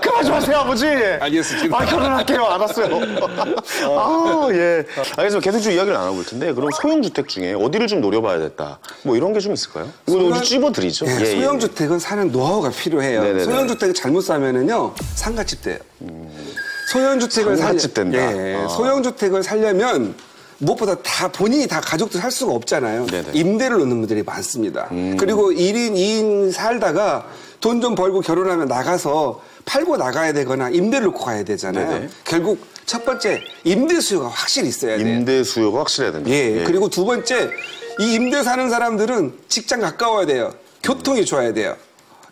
그만 좀 하세요, 아버지. 알겠습니다. 결혼할게요. 알았어요. 예. 알겠습니다. 계속 좀 이야기를 나눠볼 텐데, 그럼 소형주택 중에 어디를 좀 노려봐야 됐다. 뭐 이런 게 좀 있을까요? 이거 우리 찝어드리죠. 네, 소형주택은 사는 노하우가 필요해요. 네네네. 소형주택을 잘못 사면은요, 상가집 돼요. 소형주택을 상가집 된다. 예, 소형주택을 살려면 무엇보다 다 본인이 다 가족도 살 수가 없잖아요. 네네. 임대를 놓는 분들이 많습니다. 그리고 1인, 2인 살다가 돈 좀 벌고 결혼하면 나가서 팔고 나가야 되거나 임대를 놓고 가야 되잖아요. 네네. 결국 첫 번째 임대 수요가 확실히 있어야 돼요. 임대 수요가 확실해야 된다. 예. 그리고 두 번째 이 임대 사는 사람들은 직장 가까워야 돼요. 교통이 좋아야 돼요.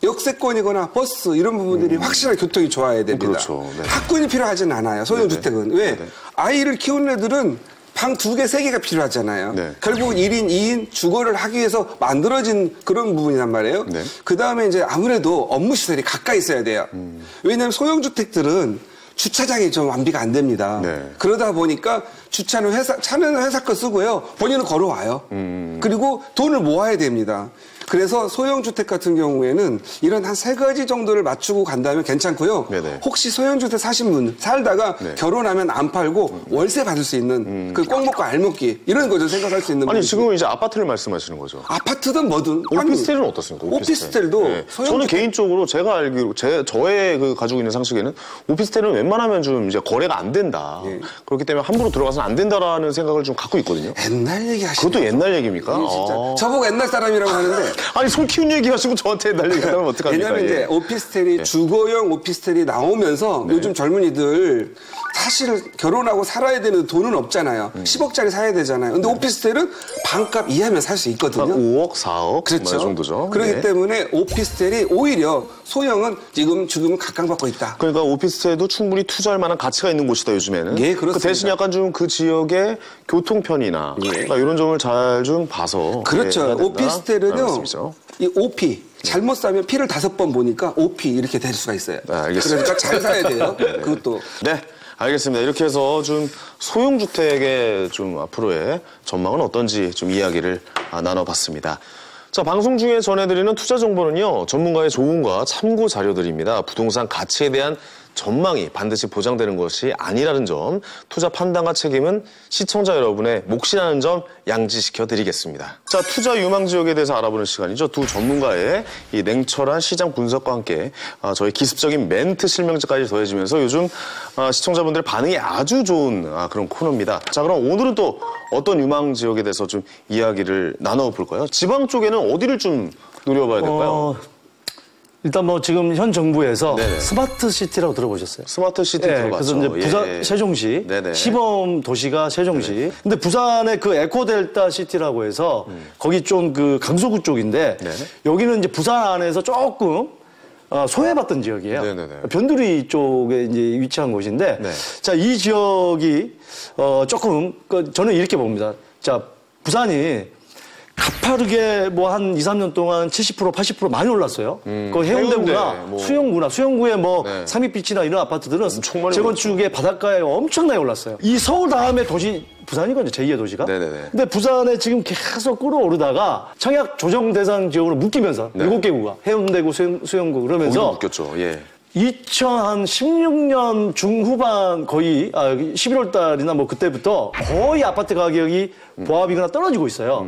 역세권이거나 버스 이런 부분들이 확실하게 교통이 좋아야 됩니다. 그렇죠. 네. 학군이 필요하진 않아요. 소형주택은. 왜? 아이를 키우는 애들은 방 2개, 3개가 필요하잖아요. 네. 결국 1인, 2인 주거를 하기 위해서 만들어진 그런 부분이란 말이에요. 네. 그 다음에 이제 아무래도 업무 시설이 가까이 있어야 돼요. 왜냐하면 소형주택들은 주차장이 좀 완비가 안 됩니다. 네. 그러다 보니까 주차는 차는 회사 거 쓰고요. 본인은 걸어와요. 그리고 돈을 모아야 됩니다. 그래서 소형주택 같은 경우에는 이런 한 3가지 정도를 맞추고 간다면 괜찮고요. 네네. 혹시 소형주택 사신 분 살다가 네. 결혼하면 안 팔고 월세 받을 수 있는 그 꼭 먹고 알 먹기 이런 거죠. 생각할 수 있는 아니, 분이. 지금은 이제 아파트를 말씀하시는 거죠. 아파트든 뭐든. 오피스텔은 어떻습니까? 오피스텔도 네. 저는 개인적으로 제가 알기로 저의 그 가지고 있는 상식에는 오피스텔은 웬만하면 좀 이제 거래가 안 된다. 예. 그렇기 때문에 함부로 들어가서는 안 된다라는 생각을 좀 갖고 있거든요. 옛날 얘기 하시는 그것도 옛날 얘기입니까? 진짜. 아. 저보고 옛날 사람이라고 하는데 아니, 손 키운 얘기 하시고 저한테 옛날 얘기 하면 어떡합니까? 왜냐면 이제 예. 오피스텔이 주거용 오피스텔이 나오면서 요즘 젊은이들 사실 결혼하고 살아야 되는 돈은 없잖아요. 10억짜리 사야 되잖아요. 근데 오피스텔은 반값 이하면 살 수 한 있거든요. 5억, 4억 그렇죠. 뭐 정도죠. 그렇기 네. 때문에 오피스텔이 오히려 소형은 지금은 각광받고 있다. 그러니까 오피스텔도 충분히 투자할 만한 가치가 있는 곳이다 요즘에는. 예, 그렇습니다. 그 대신 약간 좀 그 지역의 교통편이나 그러니까 이런 점을 잘 좀 봐서 그렇죠. 예, 해야 된다. 오피스텔은요. 라는 말씀이죠. 이 OP 잘못 사면 P를 5번 보니까 OP 이렇게 될 수가 있어요. 네, 알겠습니다. 그러니까 잘 사야 돼요. 그것도. 네, 알겠습니다. 이렇게 해서 좀 소형주택의 좀 앞으로의 전망은 어떤지 좀 이야기를 나눠봤습니다. 자, 방송 중에 전해드리는 투자 정보는요, 전문가의 조언과 참고 자료들입니다. 부동산 가치에 대한 전망이 반드시 보장되는 것이 아니라는 점, 투자 판단과 책임은 시청자 여러분의 몫이라는 점 양지시켜 드리겠습니다. 자, 투자 유망 지역에 대해서 알아보는 시간이죠. 두 전문가의 이 냉철한 시장 분석과 함께 저희 기습적인 멘트 실명까지 더해지면서 요즘 시청자분들의 반응이 아주 좋은 그런 코너입니다. 자, 그럼 오늘은 또 어떤 유망 지역에 대해서 좀 이야기를 나눠볼까요? 지방 쪽에는 어디를 좀 노려봐야 될까요? 일단 뭐 지금 현 정부에서 네네. 스마트 시티라고 들어보셨어요? 스마트 시티 네, 들어봤죠. 그래서 이제 부산 예. 세종시 네네. 시범 도시가 세종시. 근데 부산의 그 에코델타 시티라고 해서 거기 좀 그 강서구 쪽인데 네네. 여기는 이제 부산 안에서 조금 소외받던 지역이에요. 네네네. 변두리 쪽에 이제 위치한 곳인데 네. 자, 이 지역이 조금 저는 이렇게 봅니다. 자, 부산이 가파르게 뭐 한 2, 3년 동안 70%, 80% 많이 올랐어요. 그 해운대구나, 해운대, 뭐. 수영구나, 수영구에 뭐 네. 삼익빛이나 이런 아파트들은 엄청 많이 재건축의 바닷가에 엄청나게 올랐어요. 이 서울 다음에 도시 부산이거든요, 제2의 도시가. 네네네. 근데 부산에 지금 계속 끌어오르다가 청약 조정 대상 지역으로 묶이면서 네. 7개구가 해운대구, 수영구 그러면서 거기도 웃겼죠. 예. 2016년 중후반 거의 11월 달이나 뭐 그때부터 거의 아파트 가격이 보합이거나 떨어지고 있어요.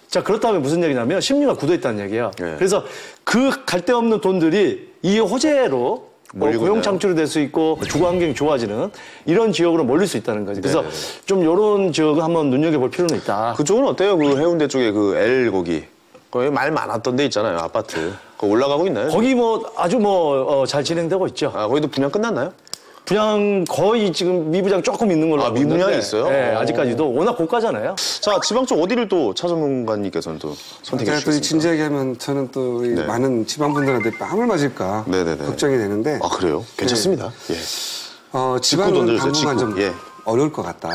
자, 그렇다면 무슨 얘기냐면 심리가 굳어있다는 얘기예요. 네. 그래서 그 갈데없는 돈들이 이 호재로 몰리고 고용 있나요? 창출이 될 수 있고 주거 환경이 좋아지는 이런 지역으로 몰릴 수 있다는 거죠. 그래서 네네네. 좀 이런 지역을 한번 눈여겨볼 필요는 있다. 그쪽은 어때요? 그 해운대 쪽에 그 L 거기. 거기 말 많았던 데 있잖아요, 아파트. 그거 올라가고 있나요? 거기 뭐 아주 뭐 잘 진행되고 있죠. 거기도 분양 끝났나요? 분양 거의 지금 미분양 조금 있는 걸로 알고 미분양이 있는데, 있어요? 네, 아직까지도 워낙 고가잖아요. 자, 지방 쪽 어디를 또 차 전문가님께서는 또 선택해 제가 또 주시겠습니까? 진지하게 하면 저는 또 이 네. 많은 지방분들한테 뺨을 맞을까 네네네. 걱정이 되는데 그래요? 괜찮습니다. 예. 지방은 던져주세요, 당분간 직구. 좀 예. 어려울 것 같다.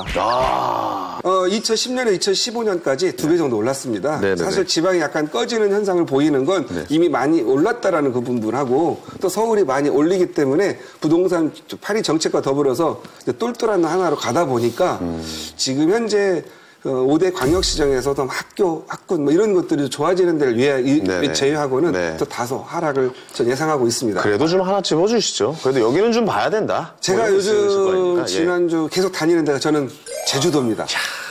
2010년에 2015년까지 2배 정도 올랐습니다. 네네네. 사실 지방이 약간 꺼지는 현상을 보이는 건 이미 많이 올랐다라는 그 부분하고 또 서울이 많이 올리기 때문에 부동산 파리 정책과 더불어서 똘똘한 하나로 가다 보니까 지금 현재 5대 광역시정에서도 학교, 학군 뭐 이런 것들이 좋아지는 데를 제외하고는 네. 또 다소 하락을 전 예상하고 있습니다. 그래도 좀 하나 짚어주시죠. 그래도 여기는 좀 봐야 된다. 제가 뭐 이런 거 있으실 거 요즘 아닙니까? 예. 지난주 계속 다니는 데가 저는 제주도입니다.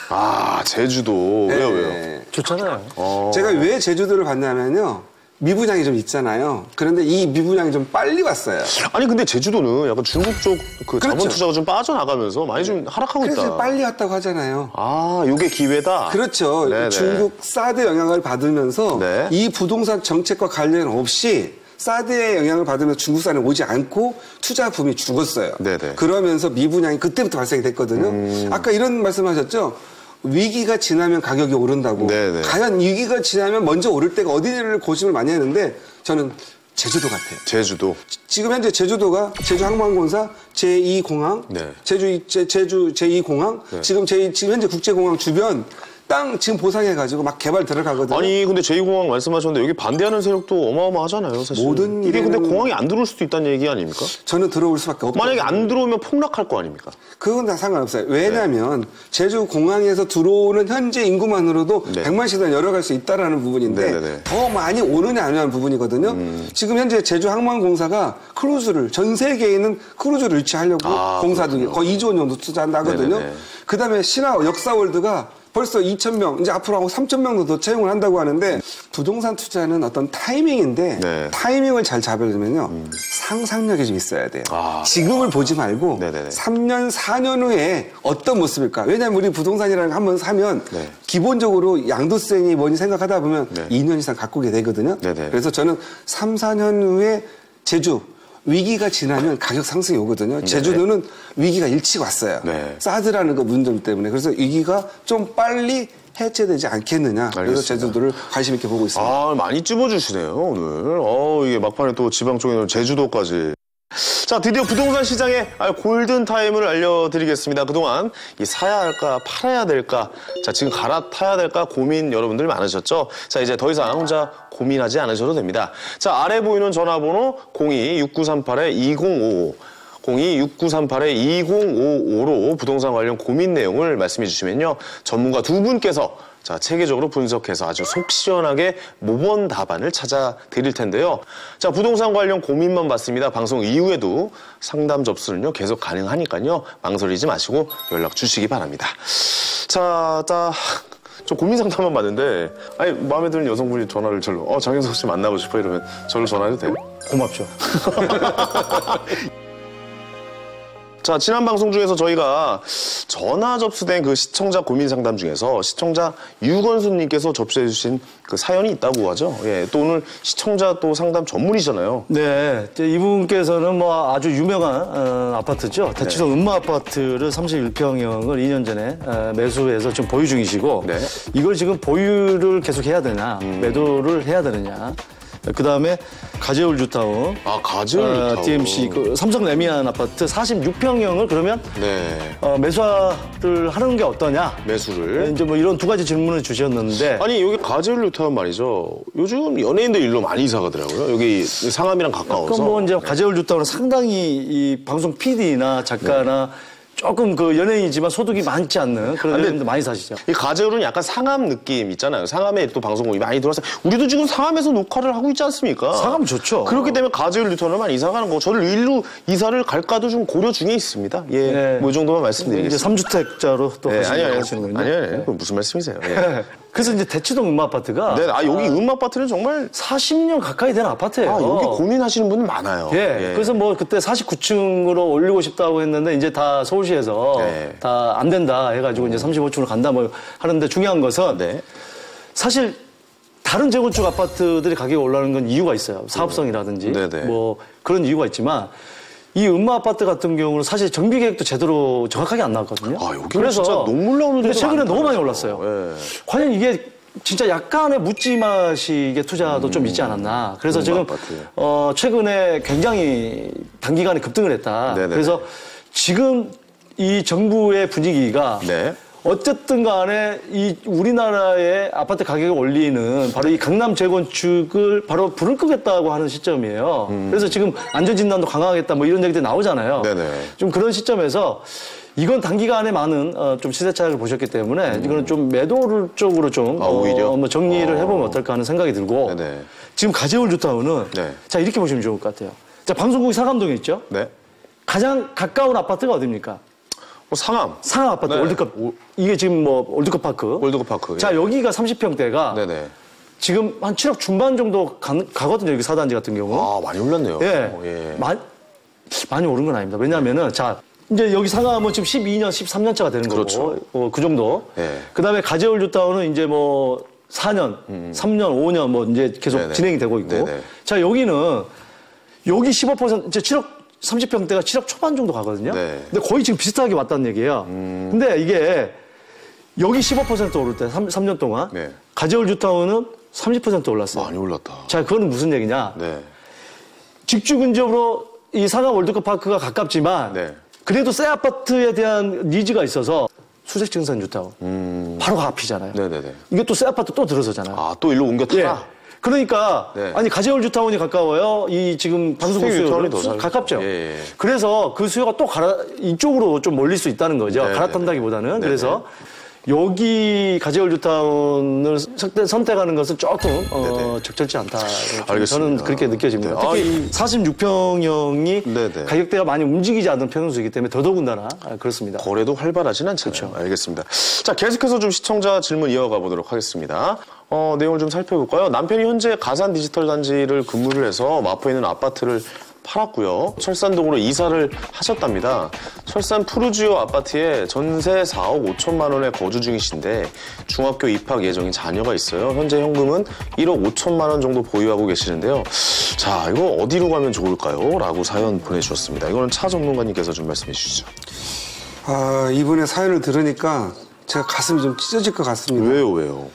아, 제주도. 네. 왜요? 좋잖아요. 제가 왜 제주도를 갔냐면요. 미분양이 좀 있잖아요. 그런데 이 미분양이 좀 빨리 왔어요. 아니, 근데 제주도는 약간 중국 쪽 그 자본 그렇죠. 투자가 좀 빠져나가면서 많이 좀 하락하고 그래서 있다. 빨리 왔다고 하잖아요. 아, 요게 기회다? 그렇죠. 네네. 중국 사드 영향을 받으면서 네. 이 부동산 정책과 관련 없이 사드의 영향을 받으면서 중국산에 오지 않고 투자 붐이 죽었어요. 네네. 그러면서 미분양이 그때부터 발생이 됐거든요. 아까 이런 말씀하셨죠. 위기가 지나면 가격이 오른다고. 네네. 과연 위기가 지나면 먼저 오를 때가 어디를 고심을 많이 했는데 저는 제주도 같아요. 제주도. 지금 현재 제주도가 제주항공공사 제2공항, 네. 제주 제2공항, 지금 현재 국제공항 주변 땅 지금 보상해가지고 막 개발 들어가거든요. 아니, 근데 제2공항 말씀하셨는데 여기 반대하는 세력도 어마어마하잖아요, 사실. 모든 이게 근데 일에는- 공항이 안 들어올 수도 있다는 얘기 아닙니까? 저는 들어올 수밖에 없고. 만약에 안 들어오면 폭락할 거 아닙니까? 그건 다 상관없어요. 왜냐하면 제주 공항에서 들어오는 현재 인구만으로도 네. 100만 시간 열어갈 수 있다라는 부분인데 네네네. 더 많이 오느냐 안 오느냐는 부분이거든요. 지금 현재 제주항공공사가 크루즈를 전 세계에 있는 크루즈를 유치하려고 공사도 그렇군요. 거의 2조 원 정도 투자한다 하거든요. 네네네. 그다음에 신화 역사월드가 벌써 2,000명, 이제 앞으로 하고 3,000명도 더 채용을 한다고 하는데 부동산 투자는 어떤 타이밍인데 네. 타이밍을 잘 잡으려면요. 상상력이 좀 있어야 돼요. 지금을 보지 말고 네네네. 3년, 4년 후에 어떤 모습일까? 왜냐하면 우리 부동산이라는 거 한번 사면 네. 기본적으로 양도세니 뭐니 생각하다 보면 네. 2년 이상 갖고 게 되거든요. 네네. 그래서 저는 3, 4년 후에 제주 위기가 지나면 가격 상승이 오거든요. 제주도는 위기가 일찍 왔어요. 네. 사드라는 그 문점 때문에. 그래서 위기가 좀 빨리 해체되지 않겠느냐. 그래서 알겠습니다. 제주도를 관심 있게 보고 있습니다. 아, 많이 찝어주시네요, 오늘. 이게 막판에 또 지방 쪽에는 제주도까지. 자, 드디어 부동산 시장의 골든타임을 알려드리겠습니다. 그동안 사야 할까, 팔아야 될까, 자, 지금 갈아타야 될까 고민 여러분들 많으셨죠? 자, 이제 더 이상 혼자 고민하지 않으셔도 됩니다. 자, 아래 보이는 전화번호 02-6938-2055. 02-6938-2055로 부동산 관련 고민 내용을 말씀해 주시면요. 전문가 두 분께서 자, 체계적으로 분석해서 아주 속 시원하게 모범 답안을 찾아 드릴 텐데요. 자, 부동산 관련 고민만 받습니다. 방송 이후에도 상담 접수는요, 계속 가능하니까요. 망설이지 마시고 연락 주시기 바랍니다. 자, 저 고민 상담만 받는데, 아니, 마음에 드는 여성분이 전화를 절로, 장윤석 씨 만나고 싶어 이러면 저를 전화해도 돼요? 고맙죠. 자, 지난 방송 중에서 저희가 전화 접수된 그 시청자 고민 상담 중에서 시청자 유건수님께서 접수해주신 그 사연이 있다고 하죠. 예, 또 오늘 시청자 또 상담 전문이잖아요. 네, 이제 이분께서는 뭐 아주 유명한 아파트죠. 대치동 음마 아파트를 31평형을 2년 전에 매수해서 지금 보유 중이시고 네. 이걸 지금 보유를 계속 해야 되냐, 매도를 해야 되느냐. 그 다음에 가재울 뉴타운, 가재울 DMC 그 삼성 레미안 아파트 46평형을 그러면 네. 매수를 하는 게 어떠냐? 매수를. 이제 뭐 이런 두 가지 질문을 주셨는데. 아니, 여기 가재울 뉴타운 말이죠. 요즘 연예인들 일로 많이 이사 가더라고요. 여기 상암이랑 가까워서. 그럼 뭐 이제 가재울 뉴타운은 상당히 이 방송 PD나 작가나 조금 그 연예인이지만 소득이 많지 않는 그런 연예인들 많이 사시죠. 이 가재울은 약간 상암 느낌 있잖아요. 상암에 또 방송국이 많이 들어와서 우리도 지금 상암에서 녹화를 하고 있지 않습니까? 상암 좋죠. 그렇기 때문에 가재울 뉴타운을 많이 이사 가는 거. 저를 일로 이사를 갈까도 좀 고려 중에 있습니다. 예, 네. 뭐 이 정도만 이제 말씀드리겠습니다. 3주택자로 또 하시는군요. 아니요. 그 무슨 말씀이세요? 예. 그래서 이제 대치동 음마 아파트가 네, 여기 아파트는 정말 40년 가까이 된 아파트예요. 여기 고민하시는 분들 많아요. 예. 그래서 뭐 그때 49층으로 올리고 싶다고 했는데 이제 다 서울시에서 네. 다 안 된다 해가지고 이제 35층으로 간다 뭐 하는데 중요한 것은 네. 사실 다른 재건축 아파트들이 가격이 올라가는 건 이유가 있어요. 사업성이라든지 네네. 뭐 그런 이유가 있지만 이 음마 아파트 같은 경우는 사실 정비 계획도 제대로 정확하게 안 나왔거든요. 여기는 진짜 눈물 나오는 데가 최근에 너무 많이 많더라고요. 올랐어요. 예. 과연 이게 진짜 약간의 묻지마식의 투자도 좀 있지 않았나. 그래서 지금 아파트. 최근에 굉장히 단기간에 급등을 했다. 네네네. 그래서 지금 이 정부의 분위기가 네. 어쨌든 간에 이 우리나라의 아파트 가격을 올리는 바로 이 강남 재건축을 바로 불을 끄겠다고 하는 시점이에요. 그래서 지금 안전진단도 강화하겠다 뭐 이런 얘기들이 나오잖아요. 네네. 좀 그런 시점에서 이건 단기간에 많은 좀 시세 차익을 보셨기 때문에 이거는 좀 매도를 쪽으로 좀 오히려? 뭐 정리를 해보면 어떨까 하는 생각이 들고 네네. 지금 가재울 뉴타운은 네. 자 이렇게 보시면 좋을 것 같아요. 자 방송국이 상암동에 있죠. 네. 가장 가까운 아파트가 어디입니까? 상암. 상암 아파트 네. 월드컵 이게 지금 뭐 월드컵 파크. 월드컵 파크. 자 예. 여기가 30평대가 네네. 지금 한 7억 중반 정도 가거든요. 여기 4단지 같은 경우. 아, 많이 올랐네요. 예. 예. 많이 오른 건 아닙니다. 왜냐하면은 자 이제 여기 상암은 지금 12년, 13년 차가 되는 그렇죠. 거고 그 정도. 예. 그다음에 가재울 뉴타운은 이제 뭐 4년, 3년, 5년 뭐 이제 계속 네네. 진행이 되고 있고. 네네. 자 여기는 여기 15% 이제 7억 30평대가 7억 초반 정도 가거든요. 네. 근데 거의 지금 비슷하게 왔다는 얘기예요. 근데 이게 여기 15% 오를 때 3년 동안 네. 가재울 뉴타운은 30% 올랐어요. 많이 올랐다. 자, 그거는 무슨 얘기냐? 네. 직주 근접으로 이 상암 월드컵 파크가 가깝지만 네. 그래도 새 아파트에 대한 니즈가 있어서 수색증산 뉴타운 바로 앞이잖아요. 네네네. 이게 또 새 아파트 또 들어서잖아요. 아, 또 일로 옮겼다. 예. 그러니까 네. 아니 가재울 뉴타운이 가까워요. 이 지금 방송국 수색 뉴타운이 더 수요는 잘 가깝죠. 예, 예. 그래서 그 수요가 또 이쪽으로 좀 몰릴 수 있다는 거죠. 네, 갈아탄다기보다는. 네, 그래서 여기 가재울 뉴타운을 선택하는 것은 조금 적절치 않다. 알겠습니다. 저는 그렇게 느껴집니다. 네. 특히 46평형이 네네. 가격대가 많이 움직이지 않는 평수이기 때문에 더더군다나 그렇습니다. 거래도 활발하진 않잖아요. 그렇죠. 알겠습니다. 자, 계속해서 좀 시청자 질문 이어가 보도록 하겠습니다. 내용을 좀 살펴볼까요? 남편이 현재 가산 디지털 단지를 근무를 해서 마포에 있는 아파트를 팔았고요. 철산동으로 이사를 하셨답니다. 철산 푸르지오 아파트에 전세 4억 5천만 원에 거주 중이신데 중학교 입학 예정인 자녀가 있어요. 현재 현금은 1억 5천만 원 정도 보유하고 계시는데요. 자, 이거 어디로 가면 좋을까요? 라고 사연 보내주셨습니다. 이거는 차 전문가님께서 좀 말씀해 주시죠. 아, 이분의 사연을 들으니까 제가 가슴이 좀 찢어질 것 같습니다. 왜요?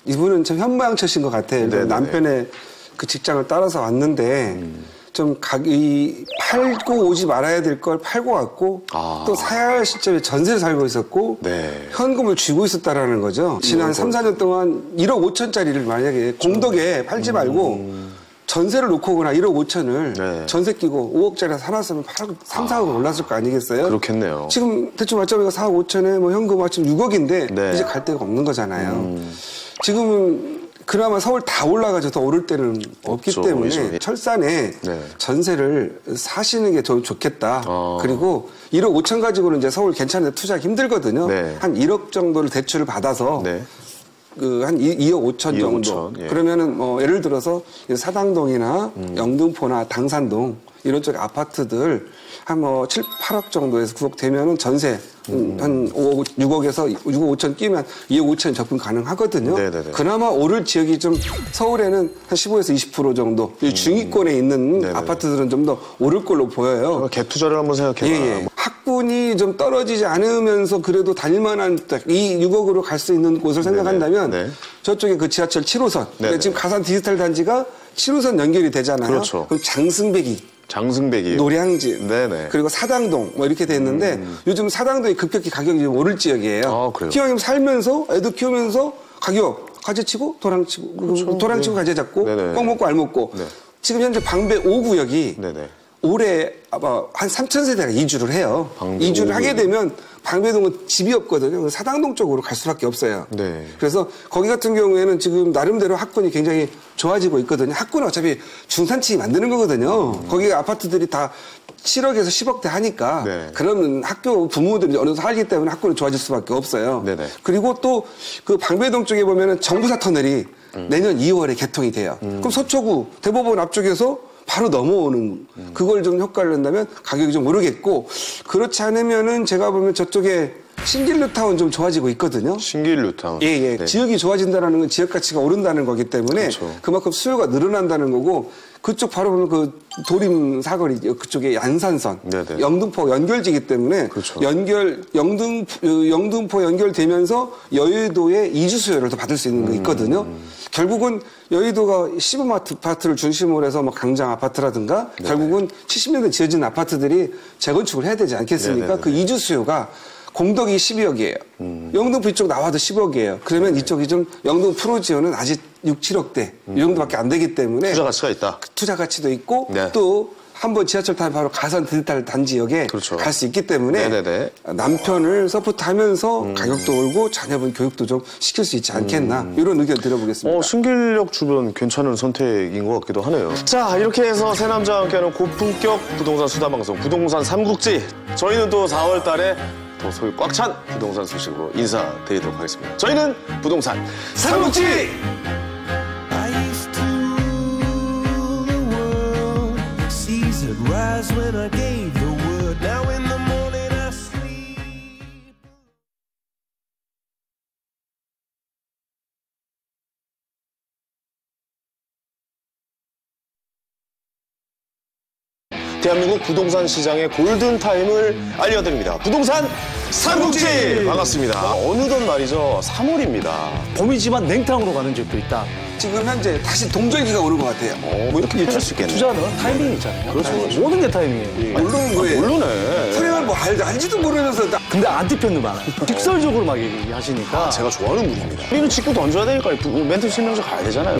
이분은 참 현모양처신 것 같아요. 네네네. 남편의 그 직장을 따라서 왔는데 좀 팔고 오지 말아야 될 걸 팔고 왔고 아. 또 사야 할 시점에 전세를 살고 있었고 네. 현금을 쥐고 있었다라는 거죠. 지난 3, 4년 동안 1억 5천짜리를 만약에 공덕에 팔지 말고 전세를 놓고 오거나 1억 5천을 네. 전세 끼고 5억짜리 사놨으면 3, 4억은 올랐을 거 아니겠어요? 그렇겠네요. 지금 대충 맞자면 4억 5천에 뭐 현금 지금 6억인데 네. 이제 갈 데가 없는 거잖아요. 지금은 그나마 서울 다 올라가서 더 오를 때는 없기 없죠, 때문에 이제. 철산에 네. 전세를 사시는 게 더 좋겠다. 아. 그리고 1억 5천 가지고는 이제 서울 괜찮은데 투자하기 힘들거든요. 네. 한 1억 정도를 대출을 받아서 네. 한 2억 5천 2억 정도. 5천, 예. 그러면은 뭐 예를 들어서 사당동이나 영등포나 당산동 이런 쪽 아파트들 한 뭐 7, 8억 정도에서 9억 되면은 전세 한 5억, 6억에서 6억 5천 끼면 2억 5천 접근 가능하거든요. 네네네. 그나마 오를 지역이 좀 서울에는 한 15에서 20% 정도 중위권에 있는 네네네. 아파트들은 좀 더 오를 걸로 보여요. 갭 투자를 한번 생각해봐. 예. 학군이 좀 떨어지지 않으면서 그래도 다닐만한 이 6억으로 갈 수 있는 곳을 생각한다면 네. 저쪽에 그 지하철 7호선 네네. 지금 가산 디지털 단지가 7호선 연결이 되잖아요. 그렇죠. 그럼 장승배기, 장승배기. 노량진, 네네. 그리고 사당동 뭐 이렇게 돼 있는데 요즘 사당동이 급격히 가격이 좀 오를 지역이에요. 아, 그래요? 기왕이면 살면서 애도 키우면서 가격 가재치고 도랑치고 도랑치고 가재 잡고 네네. 꼭 먹고 알 먹고 네. 지금 현재 방배 5구역이 네네. 올해 아마 한 3,000세대가 이주를 해요. 방배 이주를 5구역. 하게 되면 방배동은 집이 없거든요. 사당동 쪽으로 갈 수밖에 없어요. 네. 그래서 거기 같은 경우에는 지금 나름대로 학군이 굉장히 좋아지고 있거든요. 학군은 어차피 중산층이 만드는 거거든요. 거기 아파트들이 다 7억에서 10억대 하니까 네. 그러면 학교 부모들이 어느 정도 살기 때문에 학군은 좋아질 수밖에 없어요. 네네. 그리고 또 그 방배동 쪽에 보면은 정부사 터널이 내년 2월에 개통이 돼요. 그럼 서초구 대법원 앞쪽에서 바로 넘어오는 그걸 좀 효과를 낸다면 가격이 좀 오르겠고 그렇지 않으면은 제가 보면 저쪽에 신길류타운 좀 좋아지고 있거든요. 신길류타운. 예. 네. 지역이 좋아진다는 건 지역 가치가 오른다는 거기 때문에 그렇죠. 그만큼 수요가 늘어난다는 거고 그쪽 바로 보면 그 도림 사거리 그쪽에 안산선, 네네. 영등포 연결지기 때문에 그렇죠. 영등포 연결되면서 여의도의 이주 수요를 더 받을 수 있는 게 있거든요. 결국은 여의도가 시범 아파트를 중심으로 해서 뭐 강장 아파트라든가 결국은 70년대 지어진 아파트들이 재건축을 해야 되지 않겠습니까? 네네네. 그 이주 수요가 공덕이 12억이에요. 영등포 이쪽 나와도 10억이에요. 그러면 이쪽이 좀 영등 프로지오는 아직 6, 7억대 이 정도밖에 안 되기 때문에 투자 가치가 있다. 투자 가치도 있고 네. 또 한번 지하철 타면 바로 가산 디지털 단지역에 그렇죠. 갈 수 있기 때문에 네네네. 남편을 서포트하면서 가격도 올고 자녀분 교육도 좀 시킬 수 있지 않겠나 이런 의견 드려보겠습니다. 신길역 주변 괜찮은 선택인 것 같기도 하네요. 자, 이렇게 해서 새 남자와 함께하는 고품격 부동산 수다방송 부동산 삼국지. 저희는 또 4월 달에 또 소위 꽉 찬 부동산 소식으로 인사드리도록 하겠습니다. 저희는 부동산 삼국지! I used to rule the world. Seas would rise when I gave the word. Now in the morning I sleep. 대한민국 부동산 시장의 골든타임을 알려드립니다. 부동산 삼국지! 반갑습니다. 어느덧 말이죠. 3월입니다. 봄이지만 냉탕으로 가는 집도 있다. 지금 현재 다시 동절기가 오는 것 같아요. 뭐 이렇게 얘기할 수 있겠네. 투자는 타이밍이 있잖아요. 그렇죠. 모든 게 타이밍이에요. 모르는 거예요. 모르네. 서양을 뭐 알지도 모르면서 근데 안티팬도 많아요. 직설적으로 막 얘기하시니까. 제가 좋아하는 분입니다. 우리는 직구 던져야 되니까 멘트 실명서 가야 되잖아요.